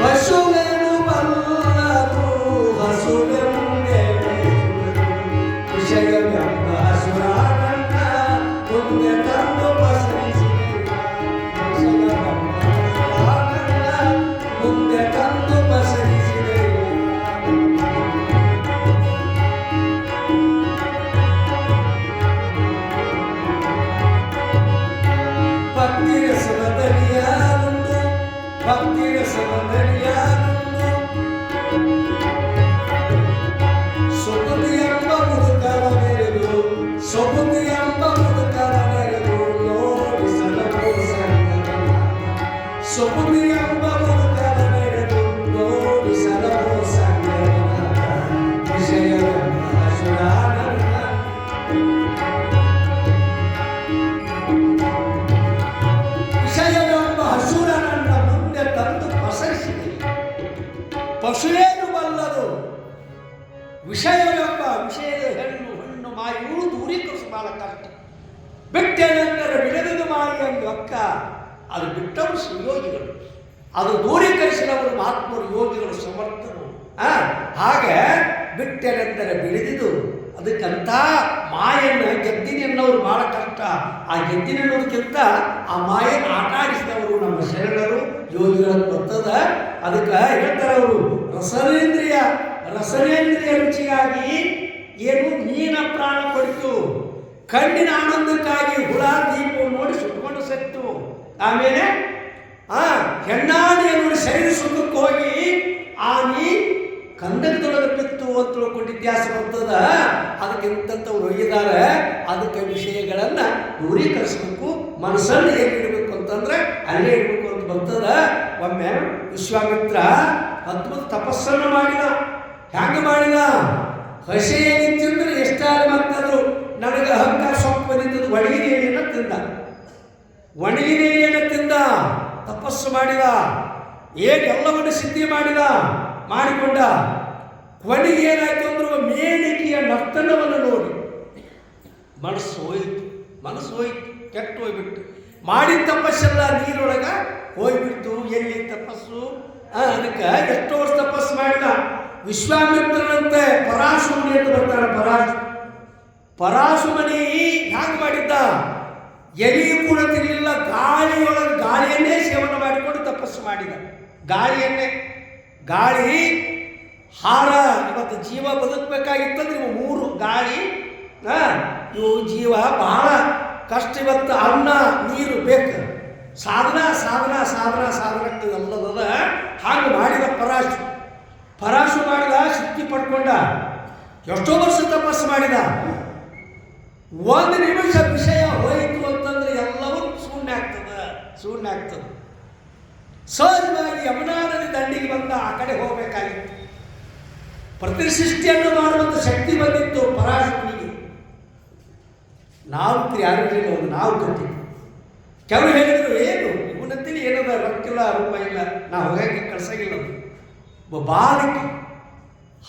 ಪಶುವೆನ್ನು ಬಲ್ಲದು ಹಸುರಂತೆ. ವಿಷಯವೆಂಬ ಹಸುರ ನನ್ನ ಮುಂದೆ ತಂದು ಪಸರಿಸಿದೆಯ. ಮುಂದೆ ತಂದು ಪಸರಿಸಿದೆಯ. ಭಕ್ತಿಯ ಸಮದರಿಯಾಗುಂದು, ಭಕ್ತಿಯ ಸಮದರಿಯಾಗುಂದು. ಒಂದು ಅಕ್ಕ, ಅದು ಬಿಟ್ಟವರು ಸುಯೋಗಿಗಳು, ಅದು ದೂರೀಕರಿಸಿದವರು ಮಹಾತ್ಮರು, ಯೋಗಿಗಳು, ಸಮರ್ಥರು. ಹಾಗೆ ಬಿಟ್ಟರೆಂದರೆ ಬಿಳಿದಿದು. ಅದಕ್ಕಂತ ಮಾಯನ್ನು ಗೆದ್ದಿನನ್ನವರು ಬಹಳ ಕಷ್ಟ. ಆ ಗೆದ್ದಿನನ್ನೋದಕ್ಕಿಂತ ಆ ಮಾಯನ್ನು ಆಟ ಆಡಿಸಿದವರು ನಮ್ಮ ಶರಣರು, ಯೋಗಿಗಳನ್ನು ಬರ್ತದ. ಅದಕ್ಕೆ ಹೇಳ್ತಾರೆ ಅವರು, ರಸನೇಂದ್ರಿಯ ರುಚಿಗಾಗಿ ಏನು ಮೀನ ಪ್ರಾಣ ಕೊಡಿತು, ಕಣ್ಣಿನ ಆನಂದಕ್ಕಾಗಿ ಹುಳ ದೀಪವನ್ನು ನೋಡಿ ಸುಟ್ಕೊಂಡು ಸತ್ತು. ಆಮೇಲೆ ಹೆಣ್ಣಾಣಿಯ ನೋಡಿ ಶರೀರ ಸುಖಕ್ಕೆ ಹೋಗಿ ಆನಿ ಕಂದಕದೊಳಗೆ ಬಿತ್ತು ಅಂತ ತಿಳ್ಕೊಂಡು ಇತಿಹಾಸ ಬರ್ತದ. ಅದಕ್ಕಿಂತವ್ರು ಒಯ್ಯಿದ್ದಾರೆ. ಅದಕ್ಕೆ ವಿಷಯಗಳನ್ನು ದೂರೀಕರಿಸಬೇಕು, ಮನಸ್ಸನ್ನು ಹೇಗೆ ಇಡಬೇಕು ಅಂತಂದ್ರೆ ಅಲ್ಲೇ ಇಡಬೇಕು ಅಂತ ಬರ್ತದ. ಒಮ್ಮೆ ವಿಶ್ವಾಮಿತ್ರ ಅದ್ಭುತ ತಪಸ್ಸನ್ನು ಮಾಡಿದ. ಹ್ಯಾಂಗ ಮಾಡಿದ? ಹಸಿ ಏನಿತ್ತಂದ್ರೆ ಎಷ್ಟಾರು ಮಕ್ಕಳು ನನಗೆ ಅಹಂಕಾರ ಸೊಪ್ಪು ಬಂದಿದ್ದು ಒಣಗಿನ ಎಲೆಯನ್ನು ತಿಂದ. ಒಣಗಿನ ಎಲೆಯನ್ನು ತಿಂದ, ತಪಸ್ಸು ಮಾಡಿದ, ಎಲ್ಲವನ್ನು ಸಿದ್ಧಿ ಮಾಡಿಕೊಂಡ. ಕೊನೆಗೆ ಏನಾಯ್ತು ಅಂದ್ರೆ ಮೇಣಿಕೆಯ ನರ್ತನವನ್ನು ನೋಡಿ ಮನಸ್ಸು ಹೋಯ್ತು, ಕೆಟ್ಟು ಹೋಗ್ಬಿಟ್ಟು. ಮಾಡಿದ ತಪಸ್ಸೆಲ್ಲ ನೀರೊಳಗೆ ಹೋಗ್ಬಿಡ್ತು. ಎಲ್ಲಿ ತಪಸ್ಸು? ಅದಕ್ಕೆ ಎಷ್ಟೋ ವರ್ಷ ತಪಸ್ಸು ಮಾಡಿದ. ವಿಶ್ವಾಮಿತ್ರನಂತೆ ಪರಾಶುಮನಿ ಅಂತ ಬರ್ತಾನೆ. ಪರಾಶುಮನಿ ಹ್ಯಾಂಗ ಮಾಡಿದ್ದ? ಎಲೆಯೂ ಕೂಡ ತಿನ್ನಲಿಲ್ಲ, ಗಾಳಿಯನ್ನೇ ಸೇವನೆ ಮಾಡಿಕೊಂಡು ತಪಸ್ಸು ಮಾಡಿದ. ಗಾಳಿ ಹಾರ. ಇವತ್ತು ಜೀವ ಬದುಕಬೇಕಾಗಿತ್ತಂದ್ರೆ ಇವು ಮೂರು ಗಾಳಿ, ಇವು ಜೀವ ಬಹಳ ಕಷ್ಟ. ಇವತ್ತು ಅನ್ನ ನೀರು ಬೇಕು. ಸಾಧನ ಎಲ್ಲದದ. ಹಾಗೆ ಮಾಡಿದ ಪರಾಶು ಮಾಡಿದ, ಶಕ್ತಿ ಪಡ್ಕೊಂಡ. ಎಷ್ಟೋ ವರ್ಷ ತಪಸ್ಸು ಮಾಡಿದ. ಒಂದು ನಿಮಿಷ ವಿಷಯ ಹೋಯಿತು ಅಂತಂದ್ರೆ ಎಲ್ಲವೂ ಶೂನ್ಯ ಆಗ್ತದೆ. ಸಹಜವಾಗಿ ಯಮುನಾ ನದಿ ದಂಡಿಗೆ ಬಂದ ಆ ಕಡೆ ಹೋಗಬೇಕಾಗಿತ್ತು. ಪ್ರತಿಸೃಷ್ಟಿಯನ್ನು ಮಾಡುವಂಥ ಶಕ್ತಿ ಬಂದಿತ್ತು ಪರಾಶುನಿಗೆ. ನಾವು ಯಾರು ಹೇಳಿದ್ರು, ನಾವು ಕಟ್ಟಿದ್ವಿ. ಕೆಲವರು ಹೇಳಿದ್ರು, ಏನು ಇವನಂತೀನಿ ಏನದ, ರೊಕ್ಕಿಲ್ಲ, ರೂಪ ಇಲ್ಲ, ನಾವು ಹೋಗಕ್ಕೆ ಕಳ್ಸಂಗಿಲ್ಲ. ಬಾಲಕಿ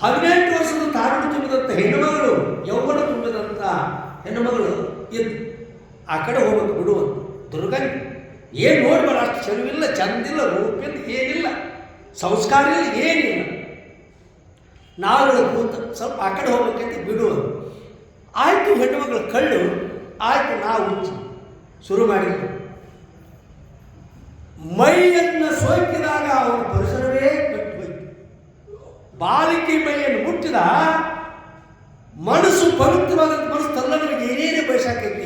18 ವರ್ಷದ ತಾರುಡು ತುಂಬಿದಂಥ ಹೆಣ್ಣುಮಗಳು, ಯೌವನ ತುಂಬಿದಂಥ ಹೆಣ್ಣುಮಗಳು ಇದ್ದು ಆ ಕಡೆ ಹೋಗ್ಬೇಕು ಬಿಡುವಂತ ದುರ್ಗಂಗೆ. ಏನು ನೋಡ್ಬೇಡ, ಅಷ್ಟು ಚೆಲುವಿಲ್ಲ, ಚಂದಿಲ್ಲ, ರೂಪಿಲ್ಲ, ಏನಿಲ್ಲ, ಸಂಸ್ಕಾರ ಇಲ್ಲ, ಏನಿಲ್ಲ. ನಾವು ಕೂತ ಸ್ವಲ್ಪ ಆ ಕಡೆ ಹೋಗ್ಬೇಕಂತ ಬಿಡುವುದು. ಆಯಿತು, ಹೆಣ್ಣುಮಗಳು ಕಳ್ಳು ಆಯಿತು. ನಾವು ಹುಚ್ಚಿ ಶುರು ಮಾಡಿದ್ರು. ಮೈಯನ್ನು ಸೋಕಿದಾಗ ಅವನ ಪರಿಸರವೇ ಕಟ್ಟು ಹೋಯ್ತು. ಬಾಲಿಕೆ ಮೈಯನ್ನು ಮುಟ್ಟಿದ ಮನಸ್ಸು ಪವಿತ್ರವಾದಂಥ ಮನಸ್ಸು ತಲ್ಲನಿಗೆ ಏನೇನು ಬಯಸಕ್ಕೈತಿ.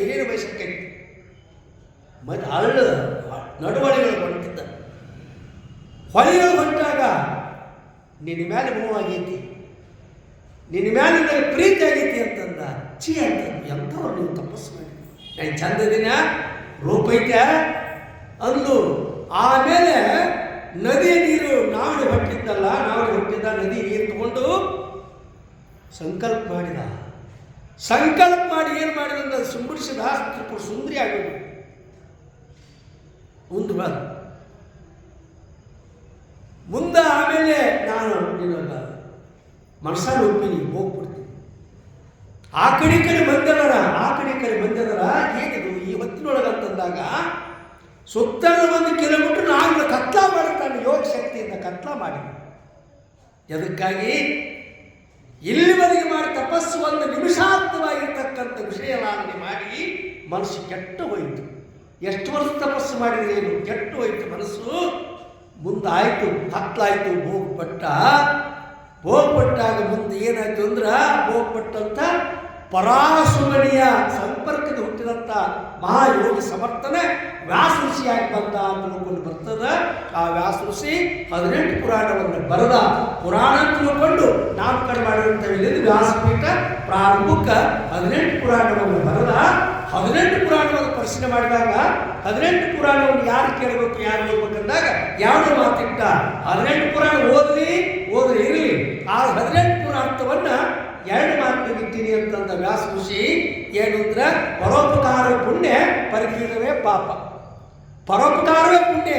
ಮತ್ತೆ ಹಳ್ಳ ನಡವಳಿಗಳು ಹೊಂಟಿದ್ದ. ಹೊಳೆಗಳು ಹೊಂಟಾಗ ನಿನ್ನ ಮೇಲೆ ಮೂವಾಗೈತಿ, ನಿನ್ನ ಮೇಲೆ ನನಗೆ ಪ್ರೀತಿ ಆಗೈತಿ ಅಂತಂದ. ಅಂತ ಎಂಥವ್ರು ನೀವು ತಪಸ್ಸು ಮಾಡಿ, ನಾನು ಚಂದದಿನ ರೂಪ ಐತೆ ಅಂದು. ಆಮೇಲೆ ನದಿಯ ನೀರು ನಾವಡಿ ಹೊಟ್ಟಿದ್ದ ನದಿ ನೀರು ತಗೊಂಡು ಸಂಕಲ್ಪ ಮಾಡಿ ಏನು ಮಾಡಿದ? ಸುಂಬಿಡಿಸಿದ ತ್ರಿಪುರ ಸುಂದರಿ ಆಗೋದು. ಮುಂದೆ ಆಮೇಲೆ ನಾನು ನಿನ್ನ ಮನಸ್ಸಾರ ಒಪ್ಪಿನಿ, ಹೋಗ್ಬಿಡ್ತೀನಿ. ಆ ಕಡೆ ಮಂದಿದರ ಏನಿದು ಈ ಹೊತ್ತಿನೊಳಗೆ ಅಂತಂದಾಗ ಸುತ್ತಲ 1 ಕಿಲೋಮೀಟರ್ ನಾನು ಕತ್ಲ ಮಾಡುತ್ತಾನೆ. ಯೋಗ ಶಕ್ತಿಯಿಂದ ಕತ್ಲ ಮಾಡಿ ಅದಕ್ಕಾಗಿ ಇಲ್ಲಿವರೆಗೆ ಮಾಡಿ ತಪಸ್ಸು 1 ನಿಮಿಷಾರ್ಥವಾಗಿರ್ತಕ್ಕಂಥ ವಿಷಯ ಲಾಗಣೆ ಮಾಡಿ ಮನಸ್ಸು ಕೆಟ್ಟು ಹೋಯಿತು. ಎಷ್ಟು ವರ್ಷ ತಪಸ್ಸು ಮಾಡಿದ್ರೆ ಏನು? ಕೆಟ್ಟು ಹೋಯಿತು ಮನಸ್ಸು. ಮುಂದಾಯಿತು, ಕತ್ಲಾಯಿತು. ಹೋಗ್ಪಟ್ಟಾಗ ಮುಂದೆ ಏನಾಯ್ತು ಅಂದ್ರೆ, ಹೋಗ್ಪಟ್ಟಂತ ಪರಾಶುಮಣಿಯ ಸಂಪರ್ಕದ ಹುಟ್ಟಿದಂಥ ಮಹಾಯೋಗಿ ಸಮರ್ಥನೆ ವ್ಯಾಸ ಋಷಿಯಾಗಿ ಬಂದ ಅಂತ ತಿಳ್ಕೊಂಡು ಬರ್ತದೆ. ಆ ವ್ಯಾಸ ಋಷಿ 18 ಪುರಾಣವನ್ನು ಬರೆದ. ಪುರಾಣ ತಿಳ್ಕೊಂಡು ನಾಮಕರಣ ಮಾಡಿದಂಥ ವ್ಯಾಸಪೀಠ ಪ್ರಾರಂಭಕ್ಕೆ 18 ಪುರಾಣವನ್ನು ಬರೆದ. 18 ಪುರಾಣವನ್ನು ಪರಿಶೀಲನೆ ಮಾಡಿದಾಗ 18 ಪುರಾಣವನ್ನು ಯಾರು ಕೇಳಬೇಕು, ಯಾರು ಹೋಗ್ಬೇಕಂದಾಗ ಯಾವುದೋ ಮಾತಿಟ್ಟ. 18 ಪುರಾಣ ಓದ್ರಿ ಇರಲಿ, ಆ 18 ಪುರಾಣವನ್ನು 2 ಮಾತಿಗೆ ಇಟ್ಟಿನಿ ಅಂತಂದ ವ್ಯಾಸ ಋಷಿ. ಏನು ಅಂದ್ರೆ, ಪರೋಪಕಾರ ಪುಣ್ಯ, ಪರಿಕೀರ್ಣವೇ ಪಾಪ. ಪರೋಪಕಾರವೇ ಪುಣ್ಯ.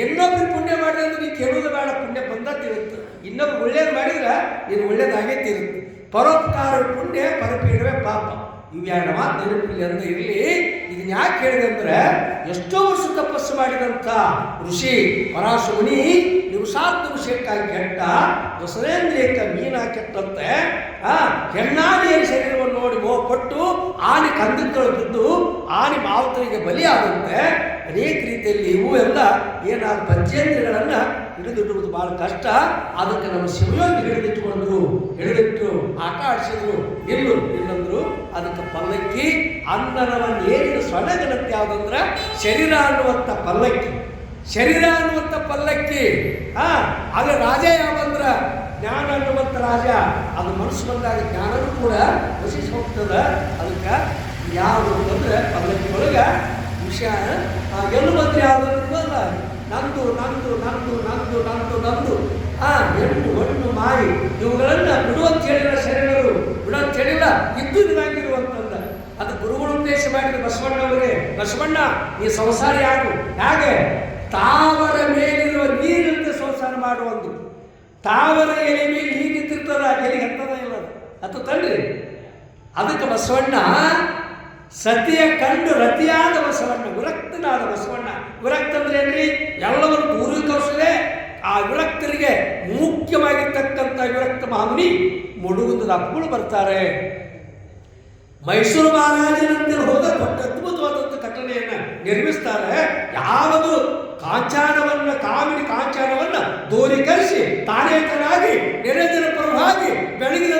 ಇನ್ನೊಬ್ರು ಪುಣ್ಯ ಮಾಡಿದ್ರೆ ಅಂದ್ರೆ ನೀನು ಕೇಳೋದು ಬೇಡ, ಪುಣ್ಯ ಬಂದ ತಿರುತ್ತೆ. ಇನ್ನೊಬ್ರು ಒಳ್ಳೇದು ಮಾಡಿದ್ರೆ ನೀನು ಒಳ್ಳೇದಾಗೇ ತಿರುತ್ತೆ. ಪರೋಪಕಾರ ಪುಣ್ಯ, ಪರಿಪೀಡವೇ ಪಾಪ. ಇವ್ಯಾರ ಮಾತು ನೆನಪಿಲ್ಲ ಅಂತ ಇರಲಿ. ಇದನ್ನ ಯಾಕೆ ಹೇಳಿದೆ ಅಂದ್ರೆ, ಎಷ್ಟೋ ವರ್ಷ ತಪಸ್ಸು ಮಾಡಿದಂಥ ಋಷಿ ಪರಾಶುಮುನಿ ನಿವಸಾರ್ಥ ವಿಷಯಕ್ಕಾಗಿ ಕೆಟ್ಟ, ದಸರೇಂದ್ರಿಯಕ್ಕೆ ಮೀನ ಕೆಟ್ಟಂತೆ ಹೆಣ್ಣಾಡಿಯ ಶರೀರವನ್ನು ನೋಡಿ ಮೋಹಪಟ್ಟು ಆನೆ ಕಂದಕ್ಕಳು ಬಿದ್ದು ಆನೆ ಮಾವುತರಿಗೆ ಬಲಿಯಾದಂತೆ ಅನೇಕ ರೀತಿಯಲ್ಲಿ ಇವು ಎಲ್ಲ ಏನಾದ ಪಂಚೇಂದ್ರಿಯಗಳನ್ನು ಹಿಡಿದಿಡುವುದು ಬಹಳ ಕಷ್ಟ. ಅದಕ್ಕೆ ನಮ್ಮ ಶಿವಯೋಗಿ ಹಿಡಿದಿಟ್ಟು ಆಟ ಆಡಿಸಿದ್ರು. ಇಲ್ಲಂದ್ರು ಅದಕ್ಕೆ ಪಲ್ಲಕ್ಕಿ ಅಂದನವನ್ನು ಏರಿದ ಸೊಣಗನಂತೆ ಯಾವುದಂದ್ರೆ ಶರೀರ ಅನ್ನುವಂಥ ಪಲ್ಲಕ್ಕಿ. ಆಗ ರಾಜ ಯಾವಂದ್ರ ಜ್ಞಾನ ಅನ್ನುವಂಥ ರಾಜ. ಅದು ಮನಸ್ಸು ಬಂದಾಗ ಜ್ಞಾನನೂ ಕೂಡ ವಸಿಸಿ ಹೋಗ್ತದ. ಅದಕ್ಕೆ ಯಾವುದು ಅಂತಂದ್ರೆ ಪಲ್ಲಕ್ಕಿ ಒಳಗೆ ವಿಷಯ ಎಲ್ಲೂ ಬಂದ್ರೆ ಯಾವುದಲ್ಲ, ನಂದು ಹೆಣ್ಣು ಹೊಣ್ಣು ಮಾಯಿ ಇವುಗಳನ್ನು ಬಿಡುವಂತ ಹೇಳಿಲ್ಲ ಶರಣರು, ಬಿಡುವಂತ ಹೇಳಿಲ್ಲ ಇದ್ದು ಇದಾಗಿರುವಂತಂದ. ಅದು ಗುರುಗಳು ಉಪದೇಶ ಮಾಡಿದ ಬಸವಣ್ಣವರಿಗೆ, ಬಸವಣ್ಣ ಈ ಸಂಸಾರ ಯಾರು ಹೇಗೆ ತಾವರ ಮೇಲಿರುವ ನೀರಿನಂತೆ ಸಂಸಾರ ಮಾಡುವಂದು. ತಾವರ ಎಲೆ ಮೇಲೆ ಹೀಗಿತ್ತಿರ್ತದ, ಎಲೆಗೆ ಹತ್ತದ ಇಲ್ಲ ಅದು ತನ್ರಿ. ಅದಕ್ಕೆ ಬಸವಣ್ಣ ಸತಿಯ ಕಂಡು ರತಿಯಾದ ಬಸವಣ್ಣ, ವಿರಕ್ತನಾದ ಬಸವಣ್ಣ. ವಿರಕ್ತ ಅಂದ್ರೆ ಏನ್ರಿ? ಎಲ್ಲವನ್ನು ಪೂರ್ವಿಕರಿಸದೆ ಆ ವಿರಕ್ತರಿಗೆ ಮುಖ್ಯವಾಗಿರ್ತಕ್ಕಂಥ ವಿರಕ್ತ ಮಹಾಮುನಿ ಮುಡುಗುಂದದ ಅಪ್ಪಗಳು ಬರ್ತಾರೆ. ಮೈಸೂರು ಮಹಾರಾಜನಂತೆ ಹೋದ ದೊಡ್ಡ ಅದ್ಭುತವಾದಂಥ ಕಟ್ಟಳೆಯನ್ನು ನಿರ್ಮಿಸ್ತಾರೆ. ಯಾವುದು ಕಾಮಿನಿ ಕಾಂಚಾನವನ್ನು ದೂರೀಕರಿಸಿ ತಾನೇತನಾಗಿ ನೆರೆದಿನ ಪರವಾಗಿ ಬೆಳಗಿನ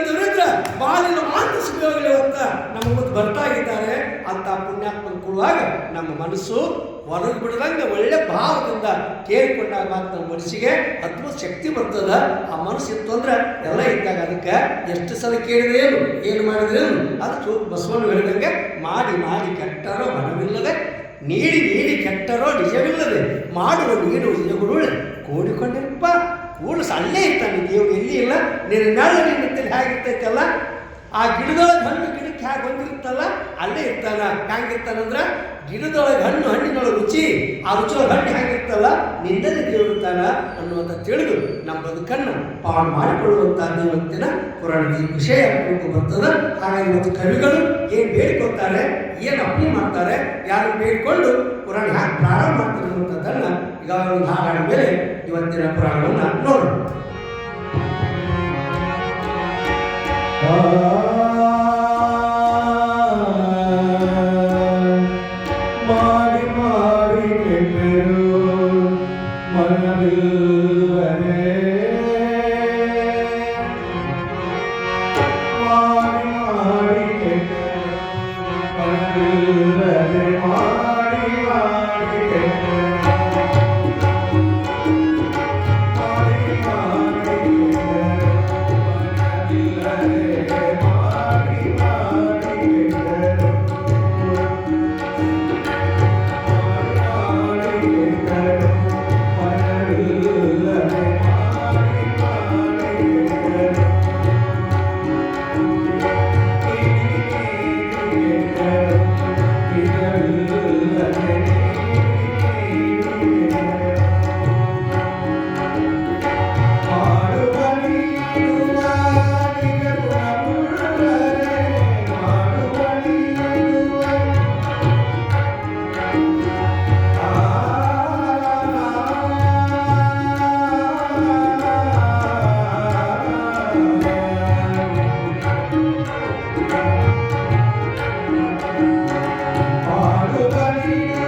ಬಾಲಿನ ಮಾತೃಸ್ಪಯೋಗಲಿ ಅಂತ ನಮ್ಮ ಮುಂದೆ ಬರ್ತಾ ಇದ್ದಾರೆ. ಅಂತ ಪುಣ್ಯಾತ್ಮನ ಕೊಡುವಾಗ ನಮ್ಮ ಮನಸ್ಸು ಹೊರಗೆ ಬಿಡದಂಗೆ ಒಳ್ಳೆ ಭಾವದಿಂದ ಕೇಳಿಕೊಂಡಾಗ ಮಾತ್ರ ನಮ್ಮ ಮನಸ್ಸಿಗೆ ಅದ್ಭುತ ಶಕ್ತಿ ಬರ್ತದ. ಆ ಮನಸ್ಸು ಇತ್ತು ಅಂದ್ರೆ ಎಲ್ಲ ಇದ್ದಾಗ ಅದಕ್ಕೆ ಎಷ್ಟು ಸಲ ಕೇಳಿದ್ರೆ ಏನು ಮಾಡಿದ್ರೆ ಅದು ಬಸವಣ್ಣ ಹೇಳಿದಂಗೆ ಮಾಡಿ ಕೆಟ್ಟರೋ ಮನವಿಲ್ಲದೆ, ನೀಡಿ ಕೆಟ್ಟರೋ ನಿಜವಿಲ್ಲದೆ, ಮಾಡುವ ನೀಡುವ ನಿಜಗಳು ಕೂಡಿಕೊಂಡಿರಪ್ಪ. ಕೂಡು ಅಲ್ಲೇ ಇರ್ತಾನೆ ದೇವ್ರು, ಎಲ್ಲಿ ಇಲ್ಲ. ನಿನ್ನ ನಿನ್ನ ಹೇಗಿರ್ತೈತಲ್ಲ, ಆ ಗಿಡದೊಳಗೆ ಹಣ್ಣು ಗಿಡಕ್ಕೆ ಹೇಗೆ ಹೊಂದಿರುತ್ತಲ್ಲ ಅಲ್ಲೇ ಇರ್ತಾನ. ಹೇಗಿರ್ತಾನಂದ್ರೆ ಗಿಡದೊಳಗೆ ಹಣ್ಣಿನೊಳಗೆ ರುಚಿ, ಆ ರುಚಿಯೊಳಗೆ ಹಣ್ಣು ಹೇಗಿರ್ತಲ್ಲ ನಿನ್ನಲ್ಲಿ ದೇವರುತ್ತಾನ ಅನ್ನುವಂಥ ತಿಳಿದು ನಮ್ಮ ಬದುಕನ್ನು ಪಾಳು ಮಾಡಿಕೊಳ್ಳುವಂಥ ಇವತ್ತಿನ ಪುರಾಣದ ವಿಷಯ ಬರ್ತದ. ಹಾಗಾಗಿ ಇವತ್ತು ಕವಿಗಳು ಏನು ಬೇಡಿಕೊಳ್ತಾರೆ, ಏನು ಅಪ್ಪಣೆ ಮಾಡ್ತಾರೆ, ಯಾರು ಬೇಡಿಕೊಂಡು ಪುರಾಣ ಹ್ಯಾಕೆ ಪ್ರಾರಂಭ ಮಾಡ್ತಾರೆ ಅನ್ನುವಂಥದ್ದನ್ನು ಈಗ ಒಂದು ಹಾಗಾದ ಮೇಲೆ ಇವತ್ತಿನ ಪುರಾಣವನ್ನು ನೋಡೋಣ. Hare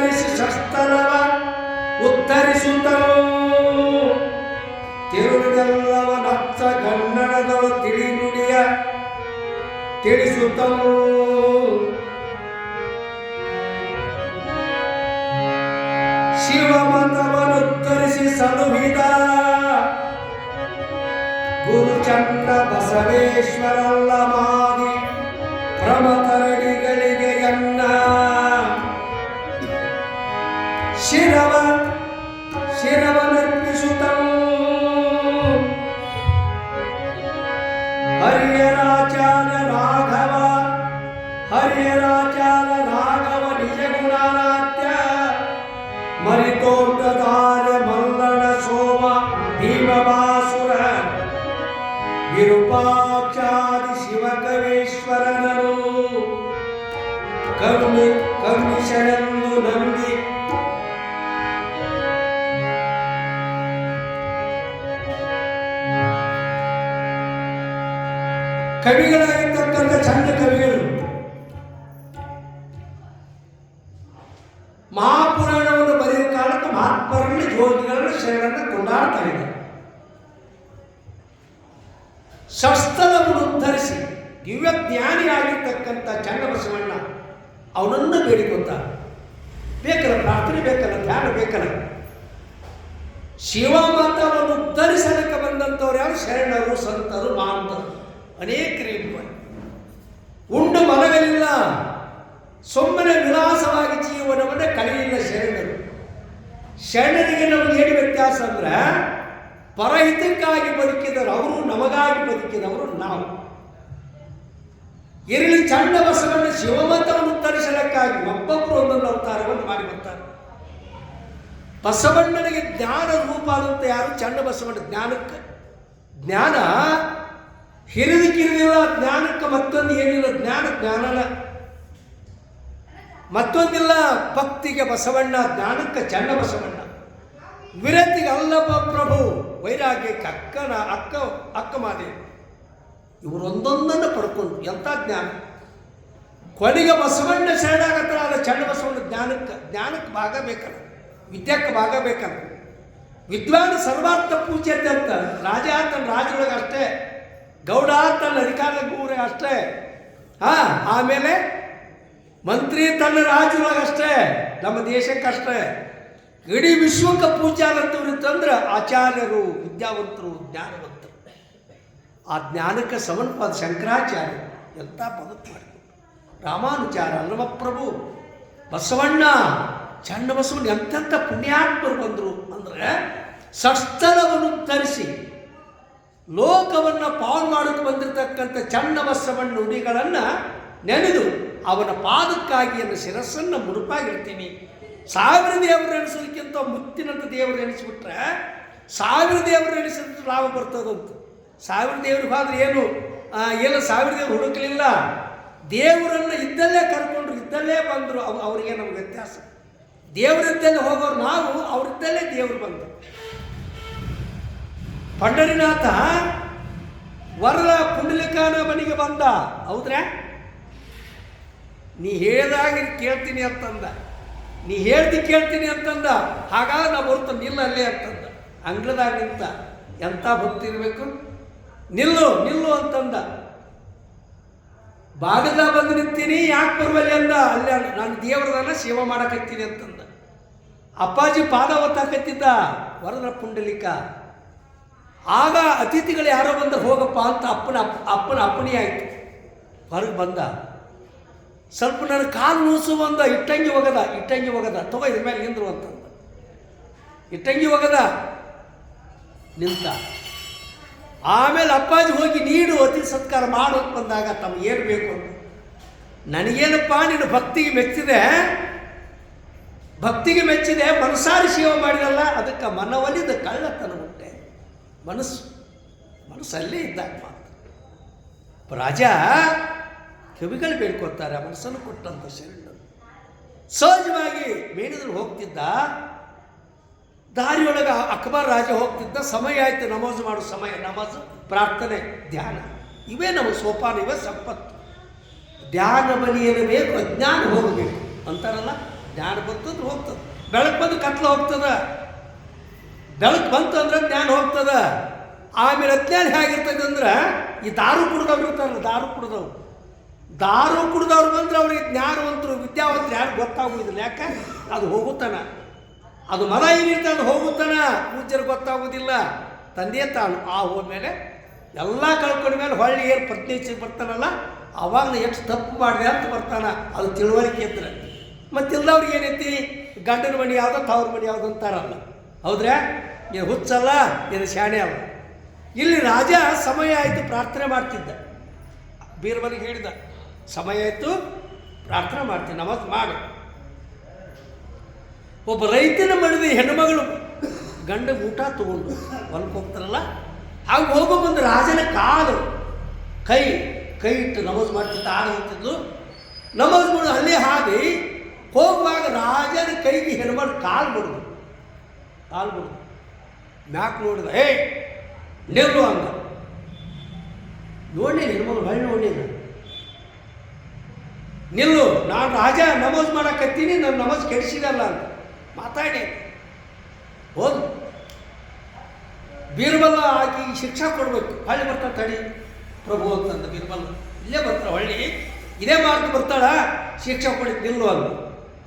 ಉತ್ತರಿಸಿ ಶಸ್ತನವ ಉತ್ತರಿಸುತ್ತರು ತಿರುಗಲ್ಲವ ನಚ್ಚ ಗನ್ನಡದವ ತಿಳಿ ನುಡಿಯ ತಿಳಿಸುತ್ತವು ಶಿವಮತವನ್ನುತ್ತರಿಸಿ ಸಲುಹಿದ ಗುರುಚಂದ್ರ ಬಸವೇಶ್ವರಲ್ಲ ಮಾದಿ ಪ್ರಮತರಡಿಗಳಿಗೆ ಎನ್ನ ಶಿರವನರ್ಪಿಸುತ್ತವು ಹರಿಯರಾಚಾರ್ಯ ರಾಘವ ನಿಜ ಗುಣಾರಾಧ್ಯ ಮರಿತೋಟದಾರ ಮಲ್ಲಣ ಸೋಮ ಭೀಮವಾಸುರ ವಿರೂಪಾಕ್ಷಾದಿ ಶಿವಕವೇಶ್ವರನರು ಕರುಣಿಶರೆಂದು ನಂಬಿ ಕವಿಗಳಾಗಿರ್ತಕ್ಕಂಥ ಚಂದ ಕವಿಗಳು ಮಹಾಪುರಾಣವನ್ನು ಬರೆಯುವ ಕಾಲಕ್ಕೆ ಮಹಾತ್ಮರನ್ನು ಯೋಗಿಗಳನ್ನು ಶರಣರನ್ನು ಕೊಂಡಾಡ್ತಾ ಇದ್ದಾರೆ. ಶಸ್ತ್ರವನ್ನು ಉದ್ಧರಿಸಿ ದಿವ್ಯ ಜ್ಞಾನಿಯಾಗಿರ್ತಕ್ಕಂಥ ಚನ್ನಬಸವಣ್ಣ ಅವನನ್ನು ಬೇಡಿಕೊಳ್ತಾರೆ. ಬೇಕಲ್ಲ, ಪ್ರಾರ್ಥನೆ ಬೇಕಲ್ಲ, ಧ್ಯಾನ ಬೇಕಲ್ಲ. ಶಿವಮತವನ್ನು ಉದ್ಧರಿಸಲಿಕ್ಕೆ ಬಂದಂಥವ್ರು ಯಾರು? ಶರಣರು, ಸಂತರು, ಮಹಾಂತರು ಅನೇಕರೇ. ಉಂಡು ಮಲಗಲಿಲ್ಲ, ಸುಮ್ಮನೆ ವಿಲಾಸವಾಗಿ ಜೀವನವನ್ನು ಕಳೆಯಲಿಲ್ಲ ಶರಣರು. ಶರಣರಿಗೆ ನಮಗೆ ಏನು ವ್ಯತ್ಯಾಸ ಅಂದ್ರೆ, ಪರಹಿತಕ್ಕಾಗಿ ಬದುಕಿದರು ಅವರು, ನಮಗಾಗಿ ಬದುಕಿದವರು ನಾವು. ಇರಲಿ ಚನ್ನಬಸವಣ್ಣ ಶಿವಮತವನ್ನು ಉತ್ತರಿಸಲಿಕ್ಕಾಗಿ ಒಬ್ಬೊಬ್ಬರು ಒಂದೊಂದು ಅವತಾರವನ್ನು ಮಾಡಿ ಬರ್ತಾರೆ. ಬಸವಣ್ಣನಿಗೆ ಜ್ಞಾನ ರೂಪ ಆದಂತೆ ಯಾರು? ಚನ್ನಬಸವಣ್ಣ. ಜ್ಞಾನ ಹಿರಿದಕ್ಕಿರಲಿಲ್ಲ, ಜ್ಞಾನಕ್ಕೆ ಮತ್ತೊಂದು ಏನಿಲ್ಲ. ಜ್ಞಾನನ ಮತ್ತೊಂದಿಲ್ಲ. ಭಕ್ತಿಗೆ ಬಸವಣ್ಣ, ಜ್ಞಾನಕ್ಕೆ ಚನ್ನಬಸವಣ್ಣ, ವಿರತಿಗೆ ಅಲ್ಲಪ್ಪ ಪ್ರಭು, ವೈರಾಗ್ಯಕ್ಕೆ ಅಕ್ಕ ಮಾದೇವಿ. ಇವರು ಒಂದೊಂದನ್ನು ಪಡ್ಕೊಂಡು ಎಂಥ ಜ್ಞಾನ. ಕೊನೆಗೆ ಬಸವಣ್ಣ ಶರಣಾಗತರಾದ ಚನ್ನಬಸವಣ್ಣ ಜ್ಞಾನಕ್ಕೆ ಭಾಗ ಬೇಕಲ್ಲ, ವಿದ್ಯಕ್ಕೆ ಭಾಗ ಬೇಕಲ್ಲ. ವಿದ್ವಾನ್ ಸರ್ವಾರ್ಥ ಪೂಜ್ಯತೆ ಅಂತ. ರಾಜ ತನ್ನ ರಾಜರೊಳಗೆ ಅಷ್ಟೇ, ಗೌಡ ತನ್ನ ಅಧಿಕಾರ ಗೂರೆ ಅಷ್ಟೇ, ಆಮೇಲೆ ಮಂತ್ರಿ ತನ್ನ ರಾಜರೊಳಗಷ್ಟೇ, ನಮ್ಮ ದೇಶಕ್ಕಷ್ಟೇ. ಇಡೀ ವಿಶ್ವಕ್ಕೆ ಪೂಜ್ಯಾನಂತವ್ರು ಇತ್ತಂದ್ರೆ ಆಚಾರ್ಯರು, ವಿದ್ಯಾವಂತರು, ಜ್ಞಾನವಂತರು. ಆ ಜ್ಞಾನಕ್ಕೆ ಸಮನ್ಪಾದ ಶಂಕರಾಚಾರ್ಯ ಎಂಥ ಪದಕ್ಕೆ ಮಾಡಿದ್ರು. ರಾಮಾನುಚಾರ, ಅಲ್ಲಮಪ್ರಭು, ಬಸವಣ್ಣ, ಚನ್ನಬಸವಣ್ಣ ಎಂತೆಂಥ ಪುಣ್ಯಾತ್ಮರು ಬಂದರು ಅಂದರೆ, ಶಸ್ತ್ರವನ್ನು ಧರಿಸಿ ಲೋಕವನ್ನು ಪಾಲು ಮಾಡೋಕ್ಕೆ ಬಂದಿರತಕ್ಕಂಥ ಚನ್ನಬಸವಣ್ಣ ನುಡಿಗಳನ್ನು ನೆನೆದು ಅವನ ಪಾದಕ್ಕಾಗಿ ನನ್ನ ಶಿರಸ್ಸನ್ನು ಮುಡುಪಾಗಿರ್ತೀನಿ. 1000 ದೇವರು ಎಣಿಸೋದಕ್ಕಿಂತ ಮುತ್ತಿನಂಥ ದೇವರು ಎಣಿಸ್ಬಿಟ್ರೆ 1000 ದೇವರು ಎಣಿಸಿದ್ರೆ ಲಾಭ ಬರ್ತದಂತ. 1000 ದೇವ್ರಿಗೆ ಹೋದ್ರೆ ಏನು 1000 ದೇವರು ಹುಡುಕಲಿಲ್ಲ, ದೇವರನ್ನು ಇದ್ದಲ್ಲೇ ಕರ್ಕೊಂಡ್ರು, ಇದ್ದಲ್ಲೇ ಬಂದರು. ಅವರಿಗೆ ನಮ್ಗೆ ವ್ಯತ್ಯಾಸ. ದೇವರಿದ್ದಲ್ಲೇ ಹೋಗೋರು ನಾವು, ಅವರಿದ್ದಲ್ಲೇ ದೇವರು ಬಂದರು. ಪಂಡರಿನಾಥ ವರದ ಪುಂಡಲಿಕಾನ ಮನೆಗೆ ಬಂದ, ಹೌದ್ರಾ? ನೀ ಹೇಳಿದಾಗ ಕೇಳ್ತೀನಿ ಅಂತಂದ, ನೀ ಹೇಳ್ತಿ ಕೇಳ್ತೀನಿ ಅಂತಂದ. ಹಾಗಾಗಿ ನಾವು ಹೊರತು ನಿಲ್ಲ ಅಲ್ಲೇ ಅಂತಂದ. ಅಂಗಳದಾಗ ನಿಂತ. ಎಂಥ ಭಕ್ತಿ ಇರಬೇಕು. ನಿಲ್ಲು ಅಂತಂದ. ಬಾಗಿಲ ಬಂದು ನಿಂತೀನಿ, ಯಾಕೆ ಬರುವಲ್ಲಿ ಅಂದ. ಅಲ್ಲೇ ನಾನು ದೇವರದನ್ನ ಸೇವೆ ಮಾಡಕತ್ತೀನಿ ಅಂತಂದ. ಅಪ್ಪಾಜಿ ಪಾದ ಒತ್ತಾಕತ್ತಿದ್ದ ವರದ ಪುಂಡಲಿಕ. ಆಗ ಅತಿಥಿಗಳು ಯಾರೋ ಬಂದ್ರೆ ಹೋಗಪ್ಪ ಅಂತ ಅಪ್ಪನ ಅಪ್ಪಣೆ ಆಯಿತು. ಹೊರಗೆ ಬಂದ. ಸ್ವಲ್ಪ ನನ್ನ ಕಾಲು ನೂಸು ಬಂದ. ಇಟ್ಟಂಗಿ ಒಗದ ತಗೋ ಇದ್ರ ಮೇಲೆ ನಿಂದ್ರು ಅಂತಂದ. ಇಟ್ಟಂಗಿ ಒಗದ ನಿಂತ. ಆಮೇಲೆ ಅಪ್ಪಾಜಿ ಹೋಗಿ ನೀಡು ಅತಿಥಿ ಸತ್ಕಾರ ಮಾಡು ಅಂತ ಬಂದಾಗ ತಮ್ಮ ಏನು ಬೇಕು ಅಂತ. ನನಗೇನಪ್ಪ ನೀನು ಭಕ್ತಿಗೆ ಮೆಚ್ಚಿದೆ, ಮನಸಾರಿ ಸೇವೆ ಮಾಡಿದಲ್ಲ, ಅದಕ್ಕೆ ಮನವಲಿದ ಕಳ್ಳತನ ಉಂಟೆ. ಮನಸ್ಸಲ್ಲೇ ಇದ್ದಾಗ ಮಾತು. ರಾಜ ಕವಿಗಳು ಬೇಡ್ಕೊತಾರೆ, ಮನಸ್ಸನ್ನು ಕೊಟ್ಟಂಥ ಶರಣರು. ಸಹಜವಾಗಿ ಮೇಣಿದ್ರು ಹೋಗ್ತಿದ್ದ. ದಾರಿಯೊಳಗೆ ಅಕ್ಬರ್ ರಾಜ ಹೋಗ್ತಿದ್ದ. ಸಮಯ ಆಯ್ತು, ನಮಾಜು ಮಾಡೋ ಸಮಯ. ನಮಾಜು, ಪ್ರಾರ್ಥನೆ, ಧ್ಯಾನ, ಇವೇ ನಮಗೆ ಸೋಪಾನ, ಇವೇ ಸಂಪತ್ತು. ಧ್ಯಾನ ಬಲಿಯಲು ಬೇಕು, ಅಜ್ಞಾನ ಹೋಗಬೇಕು ಅಂತಾರಲ್ಲ. ಜ್ಞಾನ ಬಂತಂದ್ರೆ ಹೋಗ್ತದೆ. ಬೆಳಕು ಬಂದು ಕತ್ಲು ಹೋಗ್ತದ. ಬೆಳಕು ಬಂತು ಅಂದ್ರೆ ಜ್ಞಾನ ಹೋಗ್ತದ. ಆಮೇಲೆ ಅಜ್ಞಾನ ಹೇಗಿರ್ತದೆ ಅಂದ್ರೆ ಈ ದಾರು ಕುಡ್ದವ್ರು ಇರ್ತಾರಲ್ಲ, ದಾರು ಕುಡ್ದವ್ರು ಬಂದ್ರೆ ಅವ್ರಿಗೆ ಜ್ಞಾನವಂತರು ವಿದ್ಯಾವಂತರು ಯಾರು ಗೊತ್ತಾಗುವುದಿಲ್ಲ. ಯಾಕೆ? ಅದು ಹೋಗುತ್ತಾನ. ಅದು ಮದ ಏನಿರ್ತದೆ ಅದು ಹೋಗುತ್ತಾನ. ಪೂಜ್ಯರು ಗೊತ್ತಾಗುವುದಿಲ್ಲ. ತಂದೆ ತಾನು ಆ ಹೋದ್ಮೇಲೆ ಎಲ್ಲ ಕಳ್ಕೊಂಡ ಮೇಲೆ ಹೊಳ್ಳಿ ಏನು ಪ್ರಜ್ಞೆ ಬರ್ತಾನಲ್ಲ, ಅವಾಗ ಎಷ್ಟು ತಪ್ಪು ಮಾಡಿದೆ ಅಂತ ಬರ್ತಾನ. ಅದು ತಿಳುವಳಿಕೆ ಇದ್ರೆ. ಮತ್ತಿಲ್ಲದವ್ರಿಗೆ ಏನೈತಿ, ಗಂಡನ ಮನೆ ಯಾವುದೋ ತವ್ರ ಮನೆ ಯಾವ್ದು ಅಂತಾರಲ್ಲ. ಹೌದ್ರಾ? ಏನು ಹುಚ್ಚಲ್ಲ, ಏನು ಶಾಣೆ ಅಲ್ಲ. ಇಲ್ಲಿ ರಾಜ ಸಮಯ ಆಯಿತು ಪ್ರಾರ್ಥನೆ ಮಾಡ್ತಿದ್ದ. ಬೀರ್ಬಲಿಗೆ ಹೇಳಿದ, ಸಮಯ ಆಯಿತು ಪ್ರಾರ್ಥನೆ ಮಾಡ್ತೀನಿ, ನಮಾಜ್ ಮಾಡು. ಒಬ್ಬ ರೈತನ ಮಡಿದ ಹೆಣ್ಣುಮಗಳು ಗಂಡ ಊಟ ತಗೊಂಡು ಹೊಲಕ್ಕೆ ಹೋಗ್ತಾರಲ್ಲ, ಹಾಗೆ ಹೋಗೋ ಬಂದು ರಾಜನ ಕಾಲು ಕೈ ಇಟ್ಟು ನಮಾಜ್ ಮಾಡ್ತಿದ್ದ. ಆಡ ಹೋಗ್ತಿದ್ಲು. ನಮಾಜ್ ಮಾಡು ಅಲ್ಲಿ ಹಾಗೆ ಹೋಗುವಾಗ ರಾಜನ ಕೈಗೆ ಹೆಣ್ಮಗಳು ಕಾಲು ಬಿಡುದು ಮ್ಯಾಕ್ ನೋಡಿದ. ನಿಲ್ಲು ಅಂದ. ನೋಡಿ ಹೆಣ್ಮಗಳು ಹೊಳ್ಳಿ ನೋಡಿದ. ನಿಲ್ಲು, ನಾನು ರಾಜ ನಮಾಜ್ ಮಾಡಕತ್ತೀನಿ, ನನ್ನ ನಮಾಜ್ ಕೆಡಿಸಿದಲ್ಲ ಅಂತ ಮಾತಾಡಿ ಹೋದು. ಬೀರ್ಬಲ್ಲ ಆಗಿ ಶಿಕ್ಷಾ ಕೊಡ್ಬೇಕು. ಹೊಳ್ಳಿ ಬರ್ತಾಳೆ, ತಡಿ ಪ್ರಭು ಅಂತಂದ ಬೀರ್ಬಲ್ಲ. ಇಲ್ಲೇ ಬರ್ತಾಳೆ, ಹೊಳ್ಳಿ ಇದೇ ಮಾರ್ಗ ಬರ್ತಾಳ, ಶಿಕ್ಷಾ ಕೊಡಿದ್ದು ನಿಲ್ಲು ಅಂದ.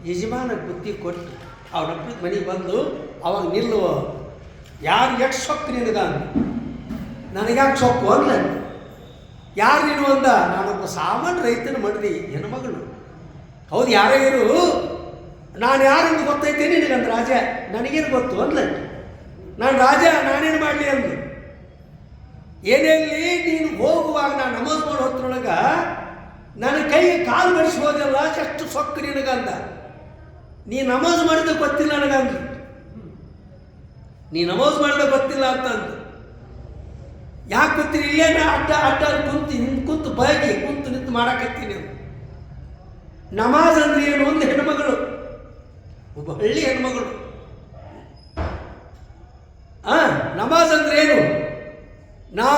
ಯಜಮಾನ ಬುದ್ಧಿ ಕೊಟ್ಟು ಅವನಪ್ಪ ಮನೆಗೆ ಬಂದು ಅವಾಗ ನಿಲ್ಲುವ. ಯಾರು ಎಷ್ಟು ಸೊಕ್ಕು ನಿನಗ ಅಂದ. ನನಗ್ಯಾಕೆ ಸೊಕ್ಕು ಅಲ್ಲ. ಯಾರು ನೀನು ಅಂದ. ನಾನೊಬ್ಬ ಸಾಮಾನ್ಯ ರೈತನ ಮಡ್ದಿ ಹೆಣ್ಮಗಳು. ಹೌದು, ಯಾರು ನಾನು ಯಾರಂತ ಗೊತ್ತೈತೆ ನಿನಗಂತ. ರಾಜ ನನಗೇನು ಗೊತ್ತು ಅಂದ್ಲ. ನಾನು ರಾಜ, ನಾನೇನು ಮಾಡಲಿ ಅಂದು. ಏನೇಳಿ ನೀನು ಹೋಗುವಾಗ ನಾನು ನಮಾಜ್ ಮಾಡೋ ಹೊತ್ತರೊಳಗೆ ನನ್ನ ಕೈಗೆ ಕಾಲು ಬಡಿಸಿ ಹೋದಲ್ಲ, ಎಷ್ಟು ಸೊಕ್ಕು ನಿನಗಂದ. ನೀ ನಮಾಜ್ ಮಾಡಿದ ಗೊತ್ತಿಲ್ಲ ನನಗಂದು. ನೀ ನಮಾಜ್ ಮಾಡಿದ ಗೊತ್ತಿಲ್ಲ ಅಂತಂದು. ಯಾಕೆ ಗೊತ್ತಿಲ್ಲ? ಇಲ್ಲೇನ ಅಡ್ಡ ಕುಂತು ಬಯಗಿ ಕುಂತು ನಿಂತು ಮಾಡಕತ್ತೀನಿ ಅಂತ. ನಮಾಜ್ ಅಂದ್ರೆ ಏನು? ಒಂದು ಹೆಣ್ಮಗಳು, ಒಬ್ಬ ಹಳ್ಳಿ ಹೆಣ್ಮಗಳು. ನಮಾಜ್ ಅಂದ್ರೆ ಏನು? ನಾ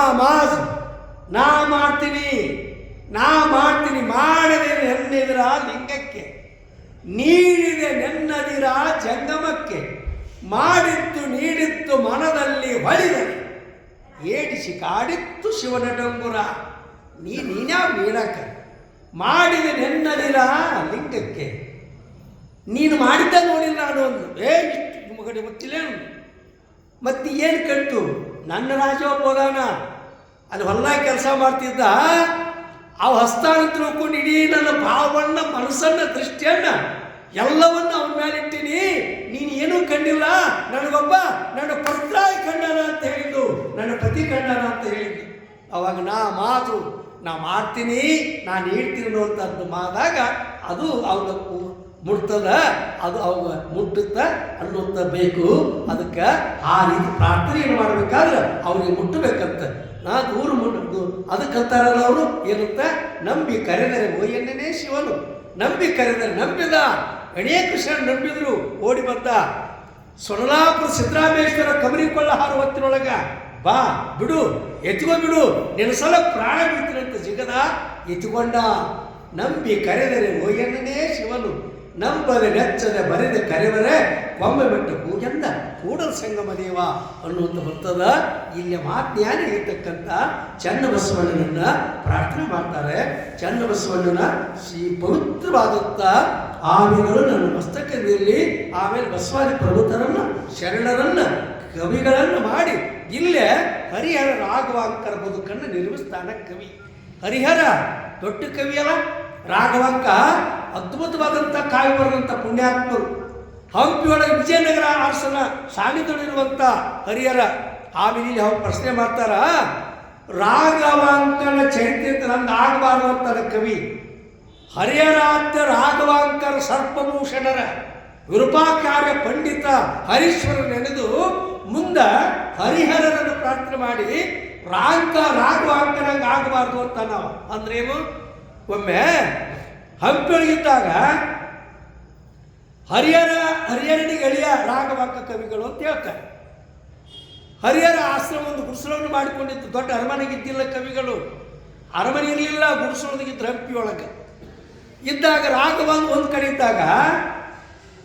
ಮಾಡ್ತೀನಿ ಮಾಡದೆ ನೆನ್ನೆದಿರ ಲಿಂಗಕ್ಕೆ, ನೀಡಿದೆ ನೆನ್ನದಿರ ಜಂಗಮಕ್ಕೆ, ಮಾಡಿತ್ತು ನೀಡಿತ್ತು ಮನದಲ್ಲಿ ಹೊಳಿದರೆ, ಏಡಿಸಿ ಕಾಡಿತ್ತು ಶಿವನ ಡಂಗುರ. ನೀನ್ಯಾವ ನೀಡಕ? ಮಾಡಿದೆ ನೆನ್ನದಿರ ಲಿಂಗಕ್ಕೆ, ನೀನು ಮಾಡಿದ್ದ ನೋಡಿಲ್ಲ ನಾನು ಒಂದು. ಇಷ್ಟು ಮಗಡೆ ಗೊತ್ತಿಲ್ಲೇನು? ಮತ್ತೆ ಏನು ಕಟ್ಟು? ನನ್ನ ರಾಜ ಹೋದಾನ ಅಲ್ಲಿ ಹೊಲ ಕೆಲಸ ಮಾಡ್ತಿದ್ದ. ಅವು ಹಸ್ತಾನಂತರ ಹೋಗ್ಕೊಂಡು ಇಡೀ ನನ್ನ ಭಾವವನ್ನು, ಮನಸ್ಸನ್ನು, ದೃಷ್ಟಿಯನ್ನ ಎಲ್ಲವನ್ನು ಅವನ ಮೇಲೆ ಇಟ್ಟೀನಿ. ನೀನು ಏನೂ ಕಂಡಿಲ್ಲ. ನನಗೊಬ್ಬ ನನ್ನ ಪತ್ರಾಯಿ ಕಂಡನ ಅಂತ ಹೇಳಿದ್ದು, ನನ್ನ ಪತಿ ಕಂಡನ ಅಂತ ಹೇಳಿದ್ದು. ಅವಾಗ ನಾ ಮಾಡ್ತೀನಿ, ನಾನು ಹೇಳ್ತೀನಿ ಅನ್ನುವಂಥದ್ದು ಮಾದಾಗ ಅದು ಅವನ ಮುಟ್ತದ, ಅದು ಅವಾಗ ಮುಟ್ಟುತ್ತ ಅನ್ನುವಂಥ ಬೇಕು. ಅದಕ್ಕೆ ಆ ರೀತಿ ಪ್ರಾರ್ಥನೆಯನ್ನು ಮಾಡಬೇಕಾದ್ರೆ ಅವ್ರಿಗೆ ಮುಟ್ಟಬೇಕಂತ. ನಾ ದೂರ ಮುಟ್ಟು ಅದಕ್ಕಂತಾರಲ್ಲ ಅವರು ಏನಂತ, ನಂಬಿ ಕರೆದರೆ ಓಯನ್ನೇ ಶಿವನು, ನಂಬಿ ಕರೆದರೆ ನಂಬಿದ. ಗಣೇ ಕೃಷ್ಣ ನಂಬಿದ್ರು ಓಡಿ ಬಂದ. ಸೊರಲಾಪುರ ಸಿದ್ದರಾಮೇಶ್ವರ ಕಬರಿಕೊಳ್ಳ ಹಾರು ಹೊತ್ತಿನೊಳಗ ಬಾ ಬಿಡು, ಎತ್ಕೊಂಡ್ಬಿಡು, ನಿನ್ನ ಪ್ರಾಣ ಬಿಡ್ತೀನಂತ ಜಿಗದ ಎತ್ಕೊಂಡ. ನಂಬಿ ಕರೆದರೆ ಓಯನ್ನೇ ಶಿವನು, ನಂಬದೆ ನೆಚ್ಚದೆ ಬರೆದ ಕರೆವರೆ ಒಮ್ಮೆ ಬಿಟ್ಟು ಕೂಗೆಂದ ಕೂಡಲ ಸಂಗಮ ದೇವ ಅನ್ನುವಂಥ ಬರ್ತದ. ಇಲ್ಲಿ ಮಾತ್ಯಾನ ಇರ್ತಕ್ಕಂಥ ಚನ್ನಬಸವಣ್ಣನನ್ನ ಪ್ರಾರ್ಥನೆ ಮಾಡ್ತಾರೆ. ಚನ್ನಬಸವಣ್ಣನ ಪವಿತ್ರವಾದಂಥ ಆವಿಗಳು ನನ್ನ ಮಸ್ತಕದಲ್ಲಿ, ಆಮೇಲೆ ಬಸವಾದಿ ಪ್ರಭುತರನ್ನ, ಶರಣರನ್ನ, ಕವಿಗಳನ್ನು ಮಾಡಿ ಇಲ್ಲೇ ಹರಿಹರ ರಾಘವಾಂಕರ ಬದುಕನ್ನು ನಿರ್ಮಿಸ್ತಾನ ಕವಿ. ಹರಿಹರ ದೊಡ್ಡ ಕವಿಯಲ್ಲ, ರಾಘವಾಂಕ ಅದ್ಭುತವಾದಂಥ ಕಾವ್ಯ ಬರೆದಂಥ ಪುಣ್ಯಾತ್ಮರು. ಹಂಪಿಯೊಳಗೆ ವಿಜಯನಗರ ಅರಸನ ಸಾನ್ನಿಧ್ಯದಲ್ಲಿರುವಂಥ ಹರಿಹರ. ಆಮೇಲೆ ಇಲ್ಲಿ ಅವ್ರು ಪ್ರಶ್ನೆ ಮಾಡ್ತಾರ, ರಾಘವಾಂಕನ ಚರಿತ್ರೆ ನಂದು ಆಗಬಾರ್ದು ಅಂತಾನೆ ಕವಿ. ಹರಿಹರಾಧ್ಯ ರಾಘವಾಂಕರ ಸರ್ಪಭೂಷಣರ ವಿರೂಪಾಚಾರ್ಯ ಪಂಡಿತ ಹರೀಶ್ವರ ನೆನೆದು ಮುಂದೆ ಹರಿಹರರನ್ನು ಪ್ರಾರ್ಥನೆ ಮಾಡಿ ರಾಘವಾಂಕನಂಗೆ ಆಗಬಾರ್ದು ಅಂತ ನಾವು ಅಂದ್ರೇನು. ಒಮ್ಮೆ ಹಂಪಿಯೊಳಗಿದ್ದಾಗ ಹರಿಹರನಿಗೆ ಎಳೆಯ ರಾಘವಾಂಕ ಕವಿಗಳು ಅಂತ ಹೇಳ್ತಾರೆ. ಹರಿಹರ ಆಶ್ರಮ ಒಂದು ಗುಡಿಸಲನ್ನು ಮಾಡಿಕೊಂಡಿತ್ತು. ದೊಡ್ಡ ಅರಮನೆಗಿದ್ದಿಲ್ಲ ಕವಿಗಳು, ಅರಮನೆ ಇರಲಿಲ್ಲ, ಗುಡಿಸಲೊಳಗಿದ್ರು ಹಂಪಿಯೊಳಗೆ ಇದ್ದಾಗ. ರಾಘವಾಂಕ ಒಂದು ಕಡೆ ಇದ್ದಾಗ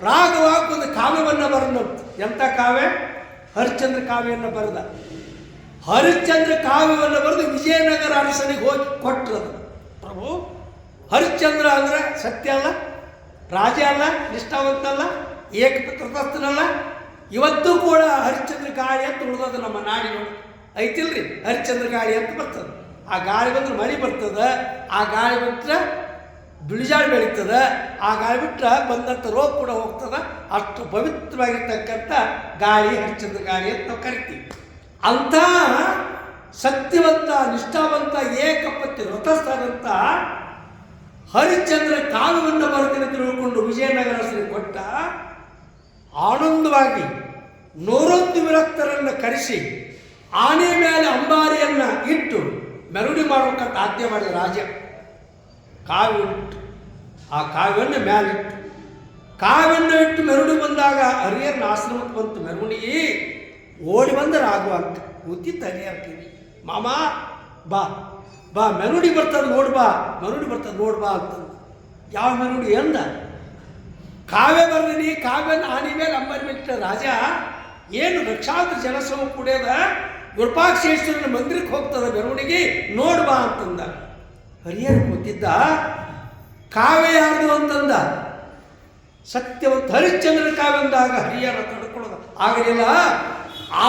ರಾಘವಾಗಿ ಒಂದು ಕಾವ್ಯವನ್ನು ಬರೆದಂತೆ. ಎಂಥ ಕಾವ್ಯ? ಹರಿಶ್ಚಂದ್ರ ಕಾವ್ಯವನ್ನು ಬರೆದ. ಹರಿಶ್ಚಂದ್ರ ಕಾವ್ಯವನ್ನು ಬರೆದು ವಿಜಯನಗರ ಅರಸನಿಗೆ ಹೋಗಿ ಕೊಟ್ಟರು. ಪ್ರಭು, ಹರಿಶ್ಚಂದ್ರ ಅಂದರೆ ಸತ್ಯ ಅಲ್ಲ, ರಾಜ ಅಲ್ಲ, ನಿಷ್ಠಾವಂತ ಅಲ್ಲ, ಏಕತೃತಸ್ಥನಲ್ಲ. ಇವತ್ತು ಕೂಡ ಹರಿಶ್ಚಂದ್ರ ಗಾಳಿ ಅಂತ ಉಳಿದದ ನಮ್ಮ ನಾಡಿನೊಳಗೆ ಐತಿಲ್ರಿ. ಹರಿಶ್ಚಂದ್ರ ಗಾಳಿ ಅಂತ ಬರ್ತದೆ. ಆ ಗಾಳಿ ಬಂದ್ರೆ ಮಳೆ ಬರ್ತದೆ, ಆ ಗಾಳಿ ಬಿಟ್ಟರೆ ಬಿಳಿಜಾಳು ಬೆಳೀತದೆ, ಆ ಗಾಳಿ ಬಿಟ್ಟರೆ ಬಂದಂಥ ರೋಗ ಕೂಡ ಹೋಗ್ತದೆ. ಅಷ್ಟು ಪವಿತ್ರವಾಗಿರ್ತಕ್ಕಂಥ ಗಾಳಿ ಹರಿಶ್ಚಂದ್ರ ಗಾಳಿ ಅಂತ ನಾವು ಕರಿತೀವಿ. ಅಂಥ ಸತ್ಯವಂತ, ನಿಷ್ಠಾವಂತ, ಏಕಪತ್ನಿ ವ್ರತಸ್ಥರಂಥ ಹರಿಶ್ಚಂದ್ರ ಕಾವ್ಯವನ್ನು ಬರೆದಿನ ತಿಳ್ಕೊಂಡು ವಿಜಯನಗರ ಅರಸನಿಗೆ ಕೊಟ್ಟ. ಆನಂದವಾಗಿ 101 ವಿರಕ್ತರನ್ನು ಕರೆಸಿ ಆನೆ ಮೇಲೆ ಅಂಬಾರಿಯನ್ನು ಇಟ್ಟು ಮೆರವಣಿಗೆ ಮಾಡಬೇಕಂತ ಆಜ್ಞೆ ಮಾಡಿದ ರಾಜ. ಕಾವ್ಯ ಇಟ್ಟು ಆ ಕಾವ್ಯವನ್ನು ಮೇಲಿಟ್ಟು ಕಾವ್ಯವನ್ನು ಇಟ್ಟು ಮೆರವಣಿಗೆ ಬಂದಾಗ ಹರಿಹರನ ಆಶ್ರಮಕ್ಕೆ ಬಂತು ಮೆರವಣಿಗೆ. ಓಡಿ ಬಂದ ರಾಘವಂಕ ಕೂತಿತ್ತು ಹರಿಹರ್ತೀವಿ. ಮಾಮ ಬಾ ಬಾ ಮೆರವಣಿಗೆ ಬರ್ತದೆ ನೋಡು ಬಾ, ಮೆರವಣಿಗೆ ಬರ್ತದೆ ನೋಡು ಬಾ ಅಂತಂದು. ಯಾವ ಮೆರವಣಿಗೆ ಎಂದ? ಕಾವ್ಯ ಬರ್ದೀನಿ, ಕಾವ್ಯನ ಆನೆ ಮೇಲೆ ಅಂಬಾರಿ ಮೇಲೆ ರಾಜ. ಏನು ಲಕ್ಷಾಂತರ ಜನಸಮೂಹ ಕೂಡ್ಯದ, ವಿರೂಪಾಕ್ಷೇಶ್ವರನ ಮಂದಿರಕ್ಕೆ ಹೋಗ್ತದ ಮೆರವಣಿಗೆ, ನೋಡು ಬಾ ಅಂತಂದ. ಹರಿಹರ ಕೂತಿದ್ದ. ಕಾವ್ಯ ಯಾರ್ದು ಅಂತಂದ. ಸತ್ಯವಂತ ಹರಿಶ್ಚಂದ್ರನ ಕಾವ್ಯ ಅಂದಾಗ ಹರಿಹರ ತಡ್ಕೊಳ್ಳೋದು ಆಗಲಿಲ್ಲ.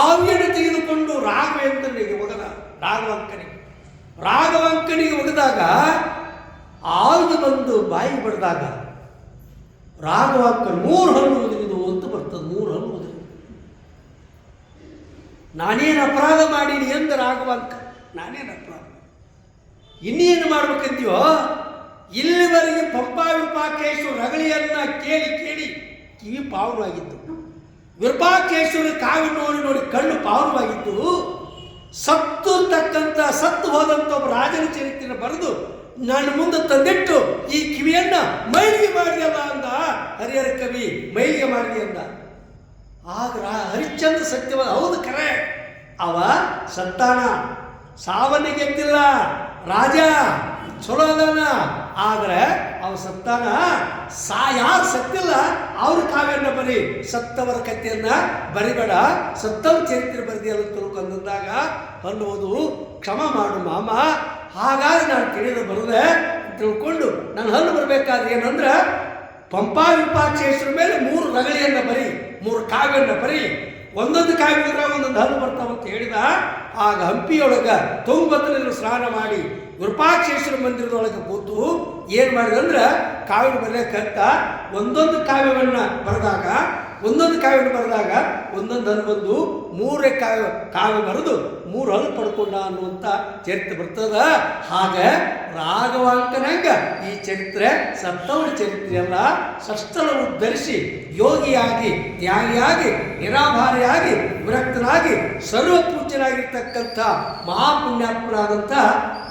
ಆವ್ಯನ ತೆಗೆದುಕೊಂಡು ರಾಘವೇಂದ್ರನಿಗೆ ಒಗದ. ರಾಘವಂಕನಿಗೆ ಒಗೆದಾಗ ಆವ್ಯ ಬಂದು ಬಾಯಿಗೆ ಬಡ್ದಾಗ ರಾಘವಂಕ 3 ಹಲ್ಲು ಉದುರಿದು ಅಂತ ಬರ್ತದೆ. 3 ಹಲ್ಲು ಉದುರಿದು. ನಾನೇನು ಅಪರಾಧ ಮಾಡೀನಿ ಎಂದ ರಾಘವಂಕ. ನಾನೇನು ಅಪರಾಧ, ಇನ್ನೇನು ಮಾಡ್ಬೇಕಂತೀವೋ? ಇಲ್ಲಿವರೆಗೆ ಪಂಪಾ ವಿರೂಪಾಕ್ಷೇಶ್ವರ ರಗಳಿಯನ್ನ ಕೇಳಿ ಕೇಳಿ ಕಿವಿ ಪಾವನವಾಗಿತ್ತು. ವಿರೂಪಾಕ್ಷೇಶ್ವರ ಕಾವ್ಯ ನೋಡಿ ನೋಡಿ ಕಣ್ಣು ಪಾವನವಾಗಿತ್ತು. ಸತ್ತು ಹೋದಂಥ ಒಬ್ಬ ರಾಜನ ಚರಿತ್ರೆಯನ್ನು ಬರೆದು ನನ್ನ ಮುಂದೆ ತಂದಿಟ್ಟು ಈ ಕಿವಿಯನ್ನ ಮೈಲಿಗೆ ಮಾಡಿದೆಯಲ್ಲ ಅಂದ ಹರಿಹರ ಕವಿ. ಮೈಲಿಗೆ ಮಾಡಿದೆ ಅಂದ. ಆಗ ಹರಿಶ್ಚಂದ್ರ ಸತ್ಯವಾದ, ಹೌದು ಕರೆ, ಅವ ಸತ್ತಾನ, ಸಾವನ್ನೇ ಗೆದ್ದಿಲ್ಲ, ರಾಜ ಚಲೋ ಅದಾನ. ಆದರೆ ಅವ ಸತ್ತಾನ. ಯಾರು ಸತ್ತಿಲ್ಲ ಅವ್ರ ಕಾವ್ಯನ್ನ ಬರೀ, ಸತ್ತವರ ಕಥೆಯನ್ನ ಬರಿಬೇಡ, ಸತ್ತವರ ಚರಿತ್ರೆ ಬರೆದಿಯಲ್ಲ ತಿಳ್ಕೊಂಡಂದಾಗ ಅನ್ನೋದು ಕ್ಷಮ ಮಾಡು ಮಾಮ. ಹಾಗಾಗಿ ನಾನು ತಿಳಿದು ಬರದೆ ತಿಳ್ಕೊಂಡು ನನ್ನ ಹಲ್ಲು ಬರಬೇಕಾದ್ರೆ ಏನಂದ್ರೆ ಪಂಪಾ ವಿರೂಪಾಕ್ಷೇಶ್ವರ ಮೇಲೆ 3 ರಗಳಿಯನ್ನು ಬರಿ, 3 ಕಾವ್ಯವನ್ನು ಬರಿ, ಒಂದೊಂದು ಕಾವ್ಯದಾಗ ಒಂದೊಂದು ಹಲ್ಲು ಬರ್ತಾವಂತ ಹೇಳಿದ. ಆಗ ಹಂಪಿಯೊಳಗೆ ತುಂಗಭದ್ರೆಯಲ್ಲಿ ಸ್ನಾನ ಮಾಡಿ ವಿರೂಪಾಕ್ಷೇಶ್ವರ ಮಂದಿರದೊಳಗೆ ಕೂತು ಏನು ಮಾಡಿದಂದ್ರೆ ಕಾವ್ಯ ಬರೆಯಕ್ಕಂತ ಒಂದೊಂದು ಕಾವ್ಯವನ್ನು ಬರೆದಾಗ ಒಂದೊಂದು ಹಲ್ಲು ಬಂದು 3 ಕಾವ್ಯ ಬರೆದು 3 ಹಲ್ಲು ಪಡ್ಕೊಂಡ ಅನ್ನುವಂಥ ಚರಿತ್ರೆ ಬರ್ತದ. ಹಾಗೆ ರಾಘವಾಂಕನಾಗ ಈ ಚರಿತ್ರೆ ಸತ್ತವರ ಚರಿತ್ರೆ ಅಲ್ಲ. ಸಷ್ಟಲ ಉದ್ಧರಿಸಿ ಯೋಗಿಯಾಗಿ, ತ್ಯಾಗಿಯಾಗಿ, ನಿರಾಭಾರಿಯಾಗಿ, ವಿರಕ್ತನಾಗಿ, ಸರ್ವಪೂಜ್ಯನಾಗಿರ್ತಕ್ಕಂಥ ಮಹಾಪುಣ್ಯಾತ್ಮನಾದಂಥ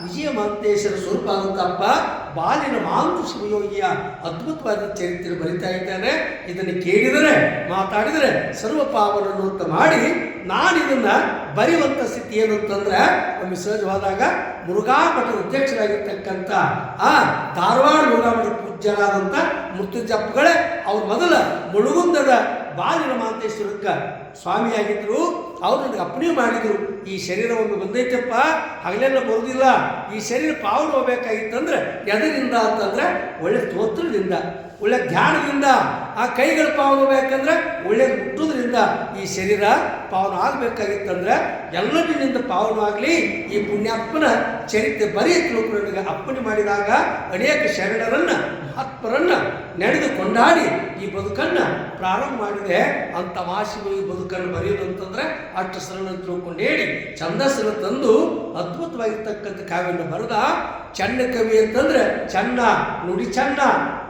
ವಿಜಯ ಮಹಂತೇಶ್ವರ ಸ್ವರೂಪ ಆದಂತಪ್ಪ ಬಾಲಿನ ಮಾಂತು ಶಿವಯೋಗಿಯ ಅದ್ಭುತವಾದ ಚರಿತ್ರೆ ಬರಿತಾ ಇದ್ದಾನೆ. ಇದನ್ನು ಕೇಳಿದರೆ, ಮಾತಾಡಿದರೆ ಸರ್ವ ಪಾವನನ್ನು ಅಂತ ಮಾಡಿ ನಾನು ಇದನ್ನು ಬರೆಯುವಂಥ ಸ್ಥಿತಿ ಏನು ಅಂತಂದ್ರೆ, ಒಮ್ಮೆ ಸಹಜವಾದಾಗ ಮುರುಘಾ ಮಠದ ಅಧ್ಯಕ್ಷರಾಗಿರ್ತಕ್ಕಂಥ ಧಾರವಾಡ ಮುರುಘಾ ಮಠದ ಪೂಜ್ಯರಾದಂಥ ಮುತ್ತುಜಪ್ಪಗಳೇ ಅವ್ರ ಮೊದಲ ಮುಳುಗುಂದದ ಬಾಲಿನ ಮಹಂತೇಶ್ವರಕ್ಕೆ ಸ್ವಾಮಿಯಾಗಿದ್ದರು. ಅವ್ರು ನನಗೆ ಅಪ್ಪಣೆ ಮಾಡಿದರು, ಈ ಶರೀರ ಒಮ್ಮೆ ಬಂದೈತಪ್ಪ, ಹಗಲೆಲ್ಲ ಬರೋದಿಲ್ಲ, ಈ ಶರೀರ ಪಾವನ ಹೋಗ್ಬೇಕಾಗಿತ್ತಂದ್ರೆ ಎದರಿಂದ ಅಂತಂದ್ರೆ ಒಳ್ಳೆ ಸ್ತೋತ್ರದಿಂದ, ಒಳ್ಳೆ ಧ್ಯಾನದಿಂದ, ಆ ಕೈಗಳು ಪಾವನ ಹೋಗ್ಬೇಕಂದ್ರೆ ಒಳ್ಳೆ ಮುಟ್ಟೋದ್ರಿಂದ ಈ ಶರೀರ ಪಾವನ ಆಗಬೇಕಾಗಿತ್ತಂದ್ರೆ ಎಲ್ಲರಿನಿಂದ ಪಾವನವಾಗಲಿ ಈ ಪುಣ್ಯಾತ್ಮನ ಚರಿತ್ರೆ ಬರೆಯಲು ನನಗೆ ಅಪ್ಪಣೆ ಮಾಡಿದಾಗ ಅನೇಕ ಶರಣರನ್ನು, ಮಹಾತ್ಮರನ್ನು ನಡೆದು ಕೊಂಡಾಡಿ ಈ ಬದುಕನ್ನು ಪ್ರಾರಂಭ ಮಾಡಿದೆ. ಅಂತ ಮಾಸಿಗಳು ಈ ಬದುಕನ್ನು ಬರೆಯೋದು ಅಂತಂದ್ರೆ ಅಷ್ಟು ಸರಳ ತಿಳ್ಕೊಂಡು ಹೇಳಿ ಛಂದಸ್ಸನ್ನು ತಂದು ಅದ್ಭುತವಾಗಿರ್ತಕ್ಕಂಥ ಕಾವ್ಯವನ್ನು ಬರೆದ. ಚನ್ನ ಕವಿ ಅಂತಂದ್ರೆ ಚನ್ನ, ನುಡಿ ಚನ್ನ,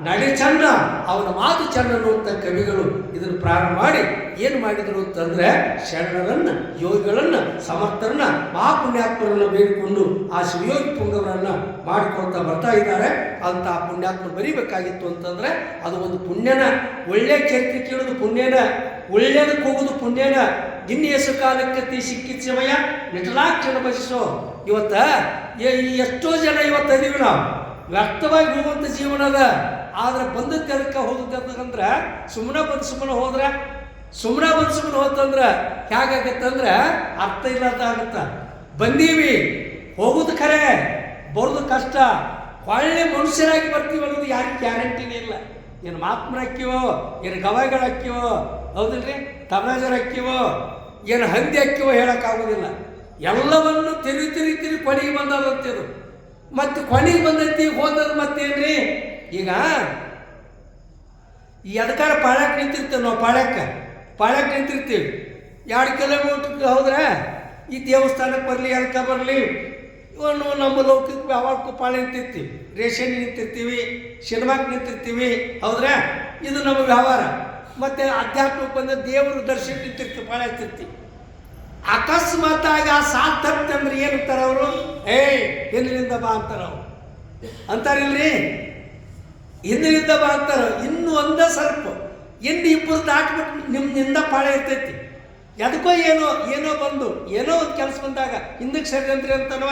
ನಡೆ ಚನ್ನ, ಅವನ ಮಾತು ಚನ್ನ ಅನ್ನುವಂಥ ಕವಿಗಳು ಇದನ್ನು ಪ್ರಾರಂಭ ಮಾಡಿ ಏನು ಮಾಡಿದರು ಅಂತಂದ್ರೆ ಶರಣರನ್ನ, ಯೋಗಿಗಳನ್ನ, ಸಮರ್ಥರನ್ನ, ಮಹಾಪುಣ್ಯಾತ್ಮರನ್ನ ಬೇಡಿಕೊಂಡು ಆ ಶಿವಯೋಗಿ ಪುಂಗವರನ್ನ ಮಾಡಿಕೊಳ್ತಾ ಬರ್ತಾ ಇದ್ದಾರೆ. ಅಂತ ಪುಣ್ಯಾತ್ಮ ಬರೀಬೇಕಾಗಿತ್ತು ಅಂತಂದ್ರೆ ಅದು ಒಂದು ಪುಣ್ಯನ. ಒಳ್ಳೆ ಚರಿತ್ರೆ ಕೇಳೋದು ಪುಣ್ಯನ, ಒಳ್ಳೆಯದಕ್ಕೆ ಹೋಗೋದು ಪುಣ್ಯನ. ಇನ್ನೇಸು ಕಾಲಕ್ಕೆ ಸಿಕ್ಕಿದ ಸಮಯ ನಿಟಲಾಕ್ಷಣ ಬಯಸೋ. ಎಷ್ಟೋ ಜನ ಇವತ್ತು ಇದೀವಿ ನಾವು, ವ್ಯಕ್ತವಾಗಿ ಹೋಗುವಂಥ ಜೀವನ ಅದ. ಆದ್ರೆ ಬಂದಕ್ಕೆ ಅದಕ್ಕೆ ಹೋದಂದ್ರೆ ಸುಮ್ಮನೆ ಹೋದ್ರೆ ಸುಮ್ಮನೆ ಹೋತಂದ್ರೆ ಹೇಗಾಗತ್ತಂದ್ರೆ ಅರ್ಥ ಇಲ್ಲದ ಆಗತ್ತ. ಬಂದೀವಿ, ಹೋಗುದು ಖರೆ, ಬರೋದು ಕಷ್ಟ. ಒಳ್ಳೆ ಮನುಷ್ಯರಾಗಿ ಬರ್ತೀವಿ ಅನ್ನೋದು ಯಾರಿಗೆ ಗ್ಯಾರಂಟಿನೇ ಇಲ್ಲ. ಏನು ಮಹಾತ್ಮರು ಹಾಕಿವೋ, ಏನು ಗವಾಯಿಗಳು ಹಾಕಿವೋ, ಹೌದಿಲ್ರಿ, ತಮರಾಜರು ಹಾಕಿವೋ, ಏನು ಹಂದಿ ಹಾಕಿವೋ ಹೇಳೋಕ್ಕಾಗೋದಿಲ್ಲ. ಎಲ್ಲವನ್ನು ತಿರುಗಿ ಕೊನೆಗೆ ಬಂದದಂತಿದು. ಮತ್ತು ಕೊನೆಗೆ ಬಂದೈತಿ ಹೋದದು ಮತ್ತೇನ್ರಿ? ಈಗ ಎದಕಾರ ಪಾಳ್ಯಕ್ಕೆ ನಿಂತಿರ್ತೇವೆ ನಾವು, ಪಾಳ್ಯಕ್ಕೆ ನಿಂತಿರ್ತೀವಿ. 2 ಕಿಲೋಮೀಟ್ರ್ ಹೋದ್ರೆ ಈ ದೇವಸ್ಥಾನಕ್ಕೆ ಬರಲಿ, ಅದಕ್ಕೆ ಬರಲಿ, ಇವನು ನಮ್ಮ ಲೌಕಿಕ ವ್ಯವಹಾರಕ್ಕೂ ಪಾಳೆ ನಿಂತಿರ್ತೀವಿ, ರೇಷನ್ ನಿಂತಿರ್ತೀವಿ, ಸಿನಿಮಾಕ್ಕೆ ನಿಂತಿರ್ತೀವಿ, ಹೌದ್ರಾ? ಇದು ನಮ್ಮ ವ್ಯವಹಾರ. ಮತ್ತು ಅಧ್ಯಾತ್ಮಕ್ಕೆ ಬಂದ ದೇವರು ದರ್ಶನ ನಿಂತಿರ್ತೀವಿ, ಪಾಳೆ ಹತ್ತಿರ್ತೀವಿ. ಅಕಸ್ಮಾತಾಗಿ ಆ ಸಾಥ್ ತಪ್ಪು ಅಂದ್ರೆ ಏನಂತಾರೆ ಅವರು? ಹಿಂದಿನಿಂದ ಬಾ ಅಂತಾರೆ ಅವರು. ಅಂತಾರಿಲ್ರಿ, ಹಿಂದಿನಿಂದ ಬಾ ಅಂತಾರೆ. ಇನ್ನು ಒಂದೇ ಸ್ವಲ್ಪ, ಇನ್ನು 2 ದಾಟ್ಬಿಟ್ಟು ನಿಮ್ಮಿಂದ ಪಾಳೆ ಇರ್ತೈತಿ. ಎದಕ್ಕೋ ಏನೋ ಬಂದು ಏನೋ ಒಂದು ಕೆಲಸ ಬಂದಾಗ ಹಿಂದಕ್ಕೆ ಸರಿ ಅಂತ್ರಿ ಅಂತನವ,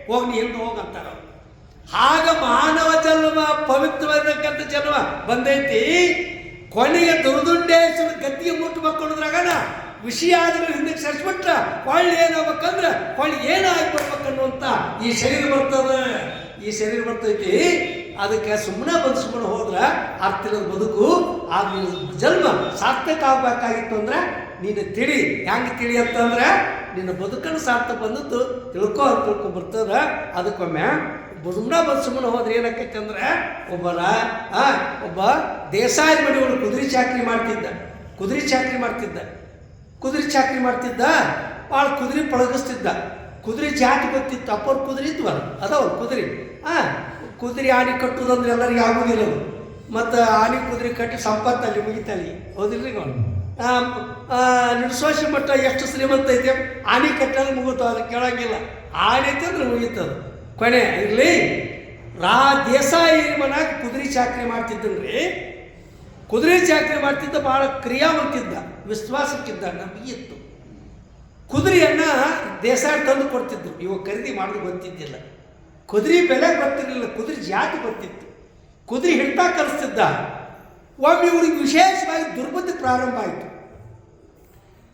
ಹೋಗಿ ನೀ ಹಿಂದೆ ಹೋಗಂತಾರ. ಆಗ ಮಾನವ ಜನ್ಮ, ಪವಿತ್ರವಾಗಿರ್ತಕ್ಕಂಥ ಜನ್ಮ ಬಂದೈತಿ. ಕೊನೆಗೆ ದುರ್ದುಂಡೇಶ್ವರ ಗದ್ದಿಗೆ ಮುಟ್ಟಬೇಕನ್ನೋದ್ರಾಗಣ ವಿಷಯ ಆದ್ರೆ ಹಿಂದಕ್ಕೆ ಸರಿಸ್ಬಿಟ್ರ ಕೊಳ್ಳಿ ಏನಾಗ್ಬೇಕಂದ್ರೆ ಕೊಳ್ಳಿ ಏನಾಗಿ ಬರ್ಬೇಕನ್ನುವಂಥ ಈ ಶರೀರ ಬರ್ತೈತಿ. ಅದಕ್ಕೆ ಸುಮ್ಮನೆ ಹೋದ್ರೆ ಅರ್ಥ ಇಲ್ಲದ ಬದುಕು. ಆಗ ಜನ್ಮ ಸಾರ್ಥಕ ಆಗ್ಬೇಕಾಗಿತ್ತು ಅಂದ್ರೆ ನೀನು ತಿಳಿ. ಹೆಂಗೆ ತಿಳಿ ಅಂತಂದ್ರೆ ನಿನ್ನ ಬದುಕನ್ನು ಸಾರ್ಥಕ ಬಂದದ್ದು ತಿಳ್ಕೊ ಬರ್ತದ. ಅದಕ್ಕೊಮ್ಮೆ ಸುಮ್ಮನೆ ಹೋದ್ರೆ ಏನಾಕೈತೆ ಅಂದ್ರೆ ಒಬ್ಬ ದೇಸಾಯಿ ಮನೆಯವರು ಕುದುರೆ ಚಾಕ್ರಿ ಮಾಡ್ತಿದ್ದ. ಭಾಳ ಕುದುರೆ ಪಳಗಿಸ್ತಿದ್ದ. ಕುದುರೆ ಜಾತಿ ಗೊತ್ತಿತ್ತು, ಅಪ್ಪವ್ರ ಕುದುರೆ ಇದ್ವಲ್ಲ ಅದವ್ರು ಕುದುರೆ ಆನೆ ಕಟ್ಟುದಂದ್ರೆ ಎಲ್ಲರಿಗೆ ಆಗೋದಿಲ್ಲ. ಮತ್ತು ಆನೆ ಕುದುರೆ ಕಟ್ಟಿ ಸಂಪತ್ತಲ್ಲಿ ಮುಗಿತಲ್ಲಿ, ಹೌದಿಲ್ರಿ? ನಿರ್ಸೋಷಿ ಮಟ್ಟ ಎಷ್ಟು ಶ್ರೀಮಂತ ಐತೆ, ಆನೆ ಕಟ್ಟಲು ಮುಗುತ್ತೋ, ಅದಕ್ಕೆ ಕೇಳೋಂಗಿಲ್ಲ. ಆನೆ ಐತೆ ಅಂದ್ರೆ ಮುಗೀತದು. ಕೊನೆ ಇರಲಿ, ದೇಸಾಯಿ ಮನಾಗ ಕುದುರೆ ಚಾಕ್ರಿ ಮಾಡ್ತಿದ್ದನ್ರಿ. ಕುದುರೆ ಚಾಕ್ರಿ ಮಾಡ್ತಿದ್ದ, ಭಾಳ ಕ್ರಿಯಾವಂತಿದ್ದ, ವಿಶ್ವಾಸಕ್ಕಿದ್ದ, ನಂಬಿಗಿತ್ತು. ಕುದುರೆಯನ್ನು ದೇಸಾಯಿ ತಂದು ಕೊಡ್ತಿದ್ರು. ಇವಾಗ ಖರೀದಿ ಮಾಡೋದು ಗೊತ್ತಿದ್ದಿಲ್ಲ, ಕುದುರೆ ಬೆಲೆ ಗೊತ್ತಿರಲಿಲ್ಲ, ಕುದುರೆ ಜಾತಿ ಗೊತ್ತಿತ್ತು. ಕುದುರೆ ಹಿಡ್ತಾ ಕಲಿಸ್ತಿದ್ದ. ಒಮ್ಮೆ ಇವ್ರಿಗೆ ವಿಶೇಷವಾಗಿ ದುರ್ಬುದ್ಧಿ ಪ್ರಾರಂಭ ಆಯಿತು.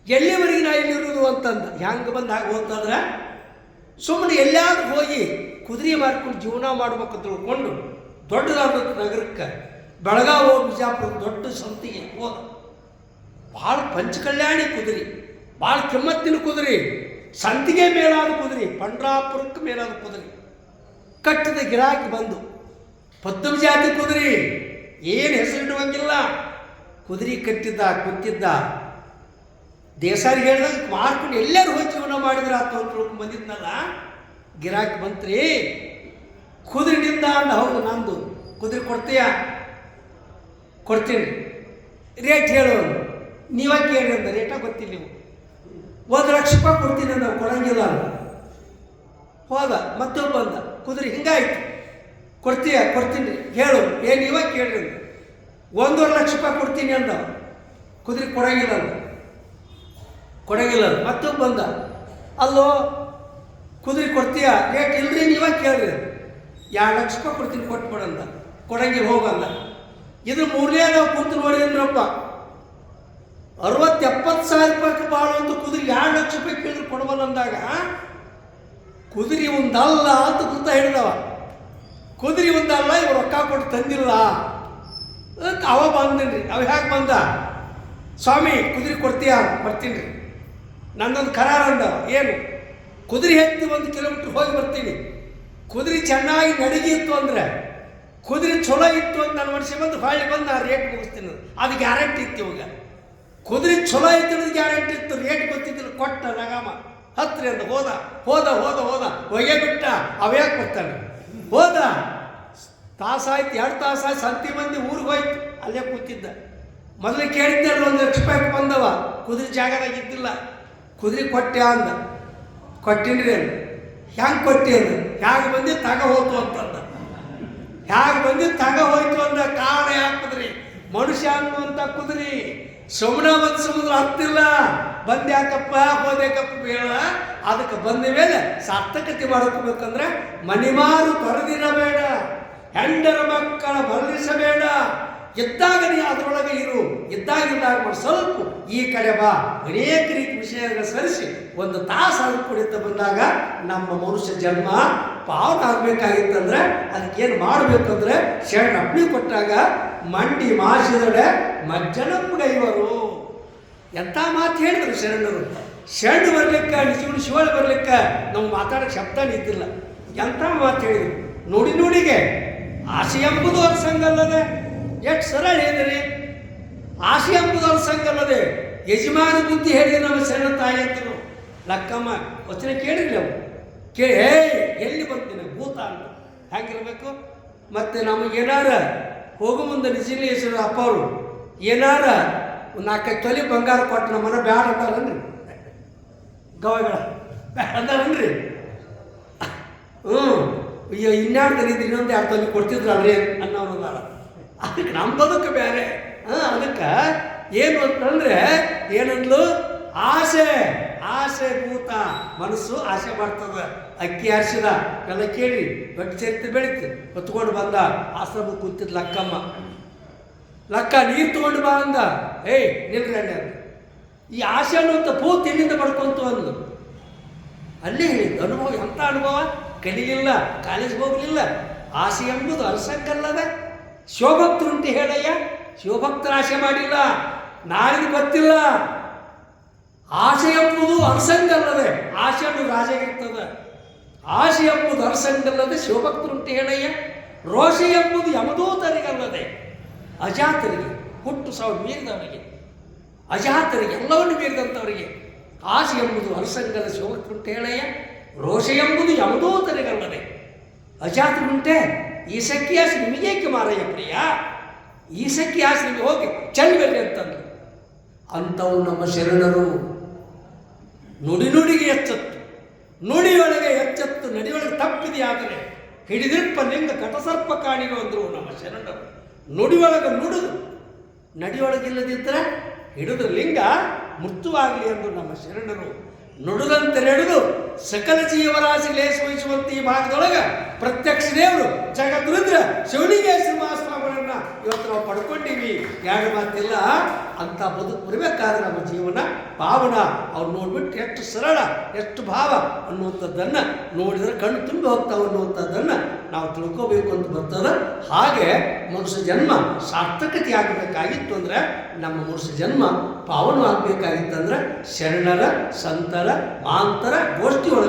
ಎಲ್ಲಿವರೆಗೆ ನಾ ಇಲ್ಲಿರೋದು ಅಂತಂದು ಹೆಂಗೆ ಬಂದು ಹಾಗೆ ಹೋಗ್ತಂದ್ರೆ, ಸುಮ್ಮನೆ ಎಲ್ಲಾದ್ರೂ ಹೋಗಿ ಕುದುರೆ ಮಾರ್ಕೊಂಡು ಜೀವನ ಮಾಡ್ಬೇಕು ತಿಳ್ಕೊಂಡು ದೊಡ್ಡದಾದ ನಗರಕ್ಕೆ, ಬೆಳಗಾವಿ ಬಿಜಾಪುರ ದೊಡ್ಡ ಸಂತಿಗೆ ಹೋದ. ಭಾಳ ಪಂಚಕಲ್ಯಾಣಿ ಕುದುರೆ, ಭಾಳ ಕೆಮ್ಮತ್ತಿನ ಕುದುರೆ, ಸಂತಿಗೆ ಮೇಲಾದ ಕುದುರೆ, ಪಂಡ್ರಾಪುರಕ್ಕೆ ಮೇಲಾದ ಕುದುರೆ. ಕಟ್ಟಿದ ಗಿರಾಕಿ ಬಂದು ಪದ್ಮ ಜಾತಿ ಕುದುರೆ, ಏನು ಹೆಸರಿಡುವಂಗಿಲ್ಲ. ಕುದುರೆ ಕಟ್ಟಿದ್ದ, ಕೂತಿದ್ದ. ದೇಸಾರಿಗೆ ಹೇಳಿದಾಗ ಮಾರ್ಕೊಂಡು ಎಲ್ಲರೂ ಹೋಗಿ ಜೀವನ ಮಾಡಿದ್ರೆ ಆತ ಅಂತ ಬಂದಿದ್ನಲ್ಲ. ಗಿರಾಕಿ ಬಂತ್ರಿ, ಕುದುರೆನಿಂದ ಅಂದ. ಹೌದು, ನಂದು ಕುದುರೆ ಕೊಡ್ತೀಯ? ಕೊಡ್ತೀನಿ. ರೇಟ್ ಹೇಳೋರು. ನೀವಾಗ ಕೇಳಿ ಅಂದ. ರೇಟ ಗೊತ್ತಿಲ್ಲ. ನೀವು 1 ಲಕ್ಷ ರೂಪಾಯಿ ಕೊಡ್ತೀನಿ, ನಾವು ಕೊಡಂಗಿಲ್ಲ ಅಲ್ಲ. ಹೋದ, ಮತ್ತೊಬ್ಬ ಬಂದ. ಕುದುರೆ ಹಿಂಗಾಯ್ತು. ಕೊಡ್ತೀಯ? ಕೊಡ್ತೀನಿ. ಹೇಳು. ಏನು ಇವಾಗ ಕೇಳ್ರಿ ಅಂದ. 1.5 ಲಕ್ಷ ರೂಪಾಯಿ ಕೊಡ್ತೀನಿ ಅಂದ. ಕುದುರೆ ಕೊಡಂಗಿಲ್ಲ ಅಂದ. ಮತ್ತೊಬ್ಬ ಬಂದ. ಅಲ್ಲೋ, ಕುದುರೆ ಕೊಡ್ತೀಯ? ರೇಟ್ ಇಲ್ರಿ, ನೀವಾಗ ಕೇಳ್ರಿ. 2 ಲಕ್ಷ ರೂಪಾಯಿ ಕೊಡ್ತೀನಿ, ಕೊಟ್ಬಿಡಂದ. ಕೊಡಂಗಿಲ್ಲ, ಹೋಗಲ್ಲ. ಇದು 3ನೇ ನಾವು ಕೂತು ನೋಡಿದ್ರಪ್ಪ. 60-70 ಸಾವಿರ ರೂಪಾಯಿ ಬಾಳುವಂಥ ಕುದುರೆ 2 ಲಕ್ಷ ರೂಪಾಯಿ ಕೇಳಿದ್ರು ಕೊಡಬಲ್ಲ ಅಂದಾಗ, ಕುದುರೆ ಒಂದಲ್ಲ ಅಂತ ಗುರ್ತ ಹಿಡ್ದವ. ಕುದುರೆ ಒಂದಲ್ಲ, ಇವ್ರು ರೊಕ್ಕ ಕೊಟ್ಟು ತಂದಿಲ್ಲ. ಅವ ಬಂದನ್ರಿ. ಅವ ಹೇಗೆ ಬಂದ? ಸ್ವಾಮಿ ಕುದುರೆ ಕೊಡ್ತೀಯ? ಬರ್ತೀನಿ ರೀ, ನನ್ನೊಂದು ಕರಾರ ಅಂದ. ಏನು? ಕುದುರೆ ಹತ್ತಿ 1 ಕಿಲೋಮೀಟ್ರ್ ಹೋಗಿ ಬರ್ತೀನಿ. ಕುದುರೆ ಚೆನ್ನಾಗಿ ನಡಿಗಿತ್ತು ಅಂದರೆ, ಕುದುರೆ ಚಲೋ ಇತ್ತು ಅಂತ ನನ್ನ ಮನುಷ್ಯ ಬಂದು ಹೊಳ್ಳಿ ಬಂದು ನಾ ರೇಟ್ ಮುಗಿಸ್ತೀನಿ. ಅದು ಗ್ಯಾರಂಟಿ ಇತ್ತು. ಇವಾಗ ಕುದುರೆ ಚಲೋ ಇತ್ತು ಅನ್ನೋದು ಗ್ಯಾರಂಟಿ ಇತ್ತು, ರೇಟ್ ಗೊತ್ತಿದ್ದಿಲ್ಲ. ಕೊಟ್ಟ ನಗಾಮ ಹತ್ರಿ ಅಂತ ಹೋದ. ಹೊಗೆ ಬಿಟ್ಟ. ಅವ್ಯಾಕೆ ಬರ್ತಾನೆ? ಹೋದ. ತಾಸಾಯ್ತು, 2 ತಾಸಾಯ್ತು. ಸಂತಿ ಮಂದಿ ಊರಿಗೆ ಹೋಯ್ತು. ಅಲ್ಲೇ ಕೂತಿದ್ದ. ಮೊದಲು ಕೇಳಿದ್ದೆ 1 ಲಕ್ಷ ರೂಪಾಯಿ ಬಂದವ. ಕುದುರೆ ಜಾಗದಾಗ ಇದ್ದಿಲ್ಲ. ಕುದುರೆ ಕೊಟ್ಟೆ ಅಂದ. ಕೊಟ್ಟಿನ್ರಿ ಅಂದ. ಹೆಂಗೆ ಕೊಟ್ಟಿ ಅಂದ. ಹೇಗೆ ಬಂದು ತಗ ಹೋತು ಅಂತಂದ. ಹೇಗೆ ಬಂದು ತಗ ಹೋಯ್ತು ಅಂದ. ಕಾರಣ ಯಾಕಂದ್ರಿ, ಮನುಷ್ಯ ಅನ್ನುವಂಥ ಕುದುರೆ ಸುಮ್ಮನೆ ಬಂದು ಸಮುದ್ರ ಹತ್ತಿಲ್ಲ. ಬಂದ್ಯಾಕಪ್ಪ ಹೋದ್ಯಾಕಪ್ಪ ಬೇಡ. ಅದಕ್ಕೆ ಬಂದ ಮೇಲೆ ಸಾರ್ಥಕತೆ ಮಾಡ್ಕೋಬೇಕಂದ್ರೆ ಮಣಿಮಾರು ತೊರೆದಿರಬೇಡ. ಹೆಂಡರ ಮಕ್ಕಳ ಮರಳಿಸಬೇಡ. ಇದ್ದಾಗ ನೀ ಅದರೊಳಗೆ ಇರು, ಇದ್ದಾಗ ಸ್ವಲ್ಪ ಈ ಕಡೆ ಬಾ. ಅನೇಕ ರೀತಿ ವಿಷಯಗಳ ಸರಿಸಿ ಒಂದು ತಾಸು ಅದು ಕುಡಿತ ಬಂದಾಗ ನಮ್ಮ ಮನುಷ್ಯ ಜನ್ಮ ಪಾವನ ಆಗಬೇಕಾಗಿತ್ತಂದ್ರೆ ಅದಕ್ಕೇನು ಮಾಡಬೇಕಂದ್ರೆ ಶರಣ ಅಪ್ಪಣೆ ಕೊಟ್ಟಾಗ ಮಂಡಿ ಮಾಸಿದಡೆ ಮಜ್ಜನ ಮುಡೈವರು. ಎಂಥ ಮಾತು ಹೇಳಿದ್ರು ಶರಣರು. ಶರಣ ಬರ್ಲಿಕ್ಕೆ ನಿಜಗುಣ ಶಿವಳ ಬರ್ಲಿಕ್ಕೆ ನಾವು ಮಾತಾಡೋಕ್ಕೆ ಶಬ್ದ ನಿಂತಿಲ್ಲ. ಎಂಥ ಮಾತು ಹೇಳಿದ್ರು. ನುಡಿಗೆ ಆಸೆ ಎಂಬುದು ಅರ್ಸಂಗಲ್ಲದೆ. ಎಷ್ಟು ಸರಳ ಹೇಳಿದ್ರಿ. ಆಸೆ ಎಂಬುದು ಅರ್ಸಂಗಲ್ಲದೆ ಯಜಮಾನ ಬುದ್ಧಿ ಹೇಳಿದೆ ನಮ್ಮ ಶರಣ ತಾಯಿ ಅಂತನು. ಲಕ್ಕಮ್ಮ ವಚನ ಕೇಳಿದ್ರಿ ಅವು ಎಲ್ಲಿ ಬರ್ತೀನಿ ಭೂತ ಅಂತ ಹಾಗಿರ್ಬೇಕು. ಮತ್ತು ನಮಗೇನಾರ ಹೋಗೋ ಮುಂದೆ ನಿಜಲಿಂಗೇಶ್ವರ ಅಪ್ಪ ಅವರು ಏನಾರ ಒಂದು 4 ತೊಲೆ ಬಂಗಾರ ಕೊಟ್ಟು ನಮ್ಮನ್ನ ಬ್ಯಾಡ ಅಂತಾರನ್ರಿ. ಗವಾಗಳ ಬ್ಯಾಡ ಅಂತಾರನ್ರಿ. ಅಯ್ಯೋ ಇನ್ಯಾರು ಕರೀದ್ರಿ ಇನ್ನೊಂದು 2 ತೊಲೆ ಕೊಡ್ತಿದ್ರಲ್ರಿ ಅನ್ನೋದಾರ. ಅದಕ್ಕೆ ನಮ್ಮ ಬದುಕು ಬೇರೆ. ಅದಕ್ಕೆ ಏನು ಅಂತಂದ್ರೆ ಏನಂದ್ಲು, ಆಸೆ ಭೂತ. ಮನಸ್ಸು ಆಸೆ ಮಾಡ್ತದ. ಅಕ್ಕಿ ಆರಿಸಿದ ಎಲ್ಲ ಕೇಳಿ ದೊಡ್ಡ ಚರಿತ್ರೆ ಬೆಳೀತು. ಹೊತ್ಕೊಂಡು ಬಂದ ಆಶ್ರಮ ಕೂತಿದ್ ಲಕ್ಕಮ್ಮ. ಲಕ್ಕ ನೀರು ತಗೊಂಡು ಬಾ ಅಂದ. ನಿಲ್ರಿ ಅಣ್ಣ, ಈ ಆಸೆ ಅನ್ನುವಂಥ ಭೂತ ಎಲ್ಲಿಂದ ಪಡ್ಕೊಂತು ಅಂದ್ಲು. ಅಲ್ಲೇ ಹೇಳಿದ್ದು ಅನುಭವ. ಎಂಥ ಅನುಭವ. ಕಲಿಲಿಲ್ಲ, ಕಾಲೇಜ್ಗೆ ಹೋಗಲಿಲ್ಲ. ಆಸೆ ಎಂಬುದು ಅಲ್ಸಕ್ಕಲ್ಲದ. ಶಿವಭಕ್ತರುಂಟು ಹೇಳಯ್ಯ. ಶಿವಭಕ್ತರ ಆಸೆ ಮಾಡಿಲ್ಲ, ನಾಳಿಗೆ ಗೊತ್ತಿಲ್ಲ. ಆಸೆ ಎಂಬುದು ಅರ್ಸಂಗಲ್ಲದೆ. ಆಸೆ ಅನ್ನೋದು ರಾಜಾಗಿರ್ತದೆ. ಆಸೆ ಎಂಬುದು ಅರ್ಸಂಗಲ್ಲದೆ ಶಿವಭಕ್ತರುಂಟು ಹೇಳಯ್ಯ. ರೋಷ ಎಂಬುದು ಯಮದೂತರಿಗಲ್ಲದೆ ಅಜಾತರಿಗೆ, ಹುಟ್ಟು ಸಾವು ಮೀರಿದವರಿಗೆ, ಅಜಾತರಿಗೆ, ಎಲ್ಲವನ್ನು ಮೀರಿದಂಥವರಿಗೆ ಆಸೆ ಎಂಬುದು ಅರ್ಸಂಗಲ್ಲ ಶಿವಭಕ್ತರುಂಟು ಹೇಳಯ್ಯ. ರೋಷ ಎಂಬುದು ಯಮದೂತರಿಗಲ್ಲದೆ ಅಜಾತರುಂಟೆ. ಈ ಸಖಿ ಆಸೆ ನಿಮಗೇಕೆ ಮಾರಯ್ಯ ಪ್ರಿಯ. ಈ ಸಖಿ ಆಸೆ ನಿಮಗೆ ಹೋಗಿ ಚೆಲ್ಬೇಡಿ ಅಂತಂದು. ಅಂಥವು ನಮ್ಮ ಶರಣರು. ನುಡಿಗೆ ಎಚ್ಚತ್ತು, ನುಡಿಯೊಳಗೆ ಎಚ್ಚತ್ತು, ನಡಿಯೊಳಗೆ ತಪ್ಪಿದೆಯಾದರೆ ಹಿಡಿದಿಪ್ಪ ಲಿಂಗ ಕಟಸರ್ಪ ಕಾಣಿವೆ ಅಂದರು ನಮ್ಮ ಶರಣರು. ನುಡಿಯೊಳಗೆ ನುಡಿದು, ನಡಿಯೊಳಗಿಲ್ಲದಿದ್ದರೆ ಹಿಡಿದು ಲಿಂಗ ಮೃತ್ಯುವಾಗಲಿ ಎಂದು ನಮ್ಮ ಶರಣರು. ನುಡಿದಂತೆ ನಡೆದು ಸಕಲ ಜೀವರಾಶಿ ಲೇಸ ವಹಿಸುವಂತೆ ಈ ಭಾಗದೊಳಗೆ ಪ್ರತ್ಯಕ್ಷ ದೇವರು ಜಗದ್ರುದ್ರ ಶಿವಲಿಂಗೇಶ್ವರ ಮಹಾಸ್ವಾಮಿಗಳನ್ನ ಇವತ್ತು ನಾವು ಪಡ್ಕೊಂಡಿವಿ. 2 ಮಾತಿಲ್ಲ. ಅಂತ ಬದುಕು ಬರಬೇಕಾದ್ರೆ ನಮ್ಮ ಜೀವನ ಪಾವನ. ಅವ್ರು ನೋಡ್ಬಿಟ್ಟು ಎಷ್ಟು ಸರಳ, ಎಷ್ಟು ಭಾವ ಅನ್ನುವಂಥದ್ದನ್ನು ನೋಡಿದರೆ ಕಣ್ಣು ತುಂಬಿ ಹೋಗ್ತಾವೆ ಅನ್ನುವಂಥದ್ದನ್ನು ನಾವು ತಿಳ್ಕೋಬೇಕು ಅಂತ ಬರ್ತದೆ. ಹಾಗೆ ಮನುಷ್ಯ ಜನ್ಮ ಸಾರ್ಥಕತೆ ಆಗಬೇಕಾಗಿತ್ತು ಅಂದರೆ, ನಮ್ಮ ಮನುಷ್ಯ ಜನ್ಮ ಪಾವನವಾಗಬೇಕಾಗಿತ್ತಂದ್ರೆ ಶರಣರ, ಸಂತರ, ಮಾಂತರ ಗೋಷ್ಠಿ ಒಳಗೆ